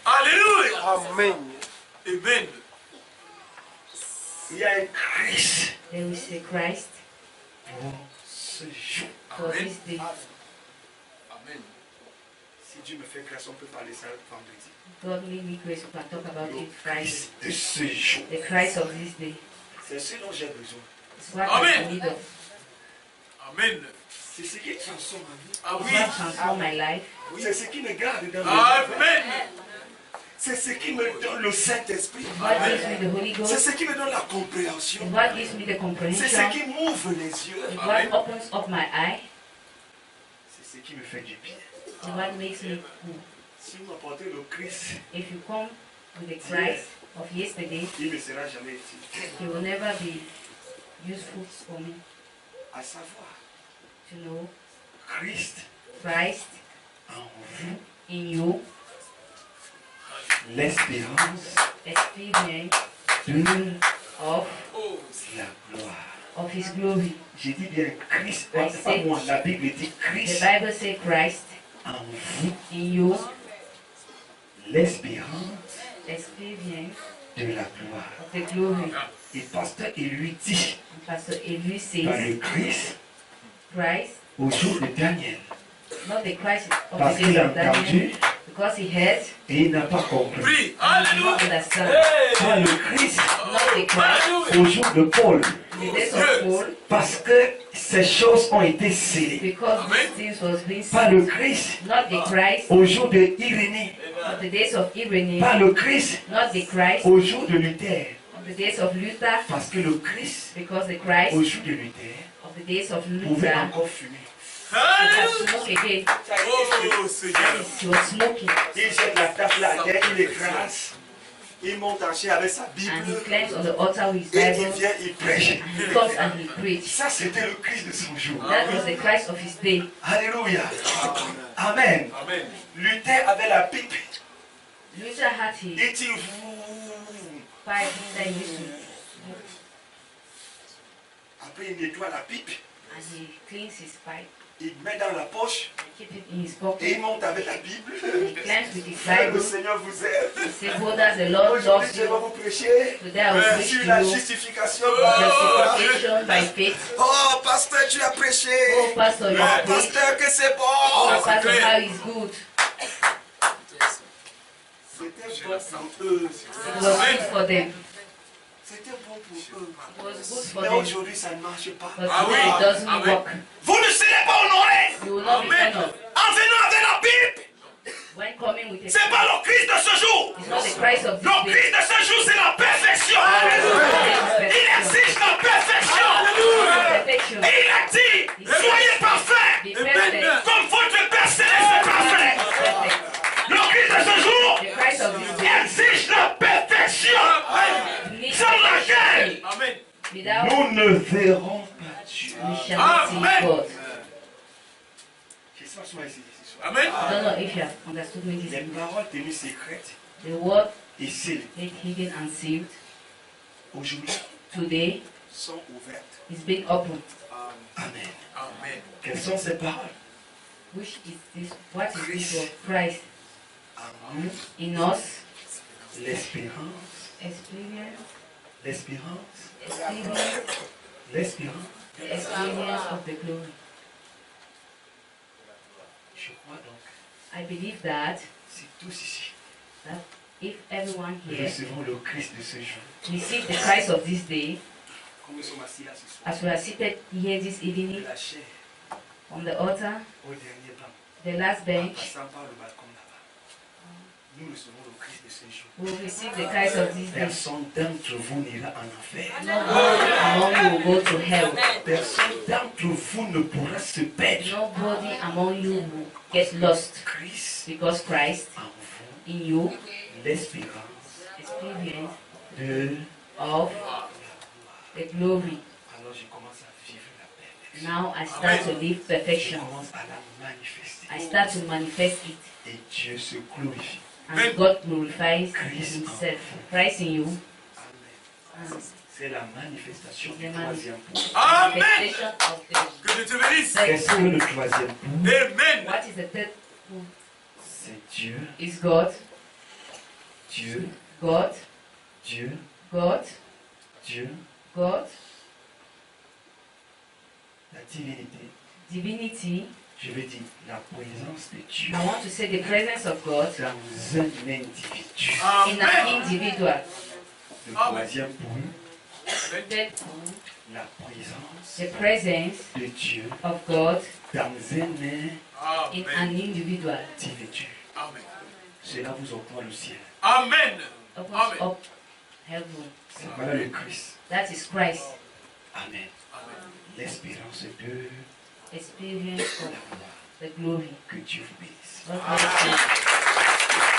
Alléluia. Amen. Amen. Il y a un Christ There is a Christ pour ce jour. for this day. Amen. Si Dieu me fait grâce, on peut parler ça vendredi. God made me grace, we can talk about Le it Friday. Christ de ce jour. The Christ of this day. C'est ce dont j'ai besoin. It's what Amen. I need of. Amen. C'est ce qui transforme ma vie. Ah It's oui. what transform my life. C'est ce qui me garde dans le Amen. C'est ce qui me donne le Saint-Esprit. What gives me the Holy C'est Ghost. ce qui me donne la compréhension. It's what gives me the C'est ce comprehension. qui m'ouvre les yeux. It's what opens up my eye. C'est ce qui me fait du bien. It's what makes me cool. Si vous apportez le Christ, If you come with the Christ of yesterday, il ne sera jamais utile. he will never be useful for me À savoir, to know Christ Christ en vous, in you, l'espérance experience de Oh. la gloire. of his glory. J'ai dit bien Christ, I c'est pas said- moi, la Bible dit The Christ Bible says Christ en vous, in you, l'espérance experience de la gloire. of the glory. Et pasteur, il lui dit, And Pastor Edwin dans says le Christ, Christ, au jour de Daniel, not the Christ of parce the qu'il days a of Daniel, entendu because he heard et il n'a pas compris. Oui. and did Alléluia. not understand. Pas le Christ, Not the Christ Alléluia. au jour de Paul, in the days of Paul, parce que ces choses ont été scellées. because Amen. these things was being Pas le seen. Christ, Not the Christ au jour de Irénée. of the days of Irenaeus, Pas le Christ, not the Christ au jour de Luther. of the days of Luther, Parce que le Christ, because the au Christ jour de Luther, of the days of pouvait Luther encore fumer. had Alléluia. smoke again. Oh Seigneur. He was smoking, Il jette la table à terre, il écrase. Il monte en chair avec sa and he Bible. climbs on the altar with his Et il Bible, vient, il prêche. and he comes and he preached. Ça, c'était le Christ de son jour. That was the Christ of his day. Alléluia. Amen. Amen. Luther avait la pipe. Luther had his Il dit, pipe that he used to smoke, après il nettoie la pipe, and he cleans his pipe il met dans la poche and keep it in his et pocket. il monte avec la Bible. He climbs with his Le Bible. Seigneur vous aime. He says, "Brother, the Lord Aujourd'hui, loves je vais you. vous prêcher Today I will preach sur to la you justification par la foi. justification by faith." Oh, pasteur, tu as prêché. Oh, Pastor, you are preached. Pasteur, que c'est Oh, bon. Pastor, how is good. C'était bon pour eux. It was good for them. C'était bon pour eux. It was good for Mais them. aujourd'hui, ça ne marche pas. But Ah today oui. it doesn't Amen. work. Vous ne serez pas honorés You will not be Amen. honored. en venant avec la Bible. When coming with a C'est pas le Christ de ce jour. it's not the Christ of Le this day. Christ de ce jour, c'est la perfection. It's Il exige la perfection. perfection. Et il a dit, soyez parfaits, Be perfect. comme votre Père Céleste est parfait. Perfect. Le Christ de ce jour The Christ of this day exige la perfection. needs Sans laquelle perfection. Amen. Without nous ne verrons pas Dieu. we shall not see Amen. God. Je s'assois ici. Amen. I don't know if you have understood me this Les evening. paroles tenues secrètes The word et scellées made hidden and sealed aujourd'hui today sont ouvertes. is being opened. Amen. Amen. Quelles sont ces paroles? Which is this? What is this word? Christ En nous, in us, l'espérance, experience, l'espérance, experience, l'espérance. the experience of the glory. Je crois donc, I believe that si tous ici, if everyone nous here recevons le Christ de ce jour, receive the Christ of this day, comme nous sommes assis là ce soir, as we are seated here this de evening la chair on the altar, au dernier banc, the last en bench, passant par le balcon là-bas, nous recevons le Christ de ces jours. We will receive the Christ of these days. Personne d'entre vous n'ira en enfer. Nobody among you will go to hell. Personne d'entre vous ne pourra se perdre. Nobody among you will get lost. Christ Because Christ en vous, in you l'espérance experience de... of the glory. Alors je commence à vivre la perfection. Now I start to live Je perfection. commence à la manifester. I start to manifest it. Et Dieu se glorifie. And God glorifies Christ Himself. Christ in you. Amen. And C'est la manifestation du Amen. troisième point. Amen. manifestation of the Que Dieu te bénisse. Qu'est-ce que le troisième point? Amen. what is the third one? C'est Dieu, Is God, Dieu, God, Dieu, God, Dieu, God, la divinité. divinity. Je veux dire la présence de Dieu I want to say the presence of God dans un individu. in an Amen. individual. Le troisième point, Third one, la présence the presence de Dieu of God dans un in an Amen. individual. individu. Amen. Cela vous octroie le ciel. Amen. Opens Amen. up heaven. C'est voilà le Christ. That is Christ. Amen. Amen. L'espérance de Experience la of gloire. the glory. Que Dieu vous bénisse. God bless you.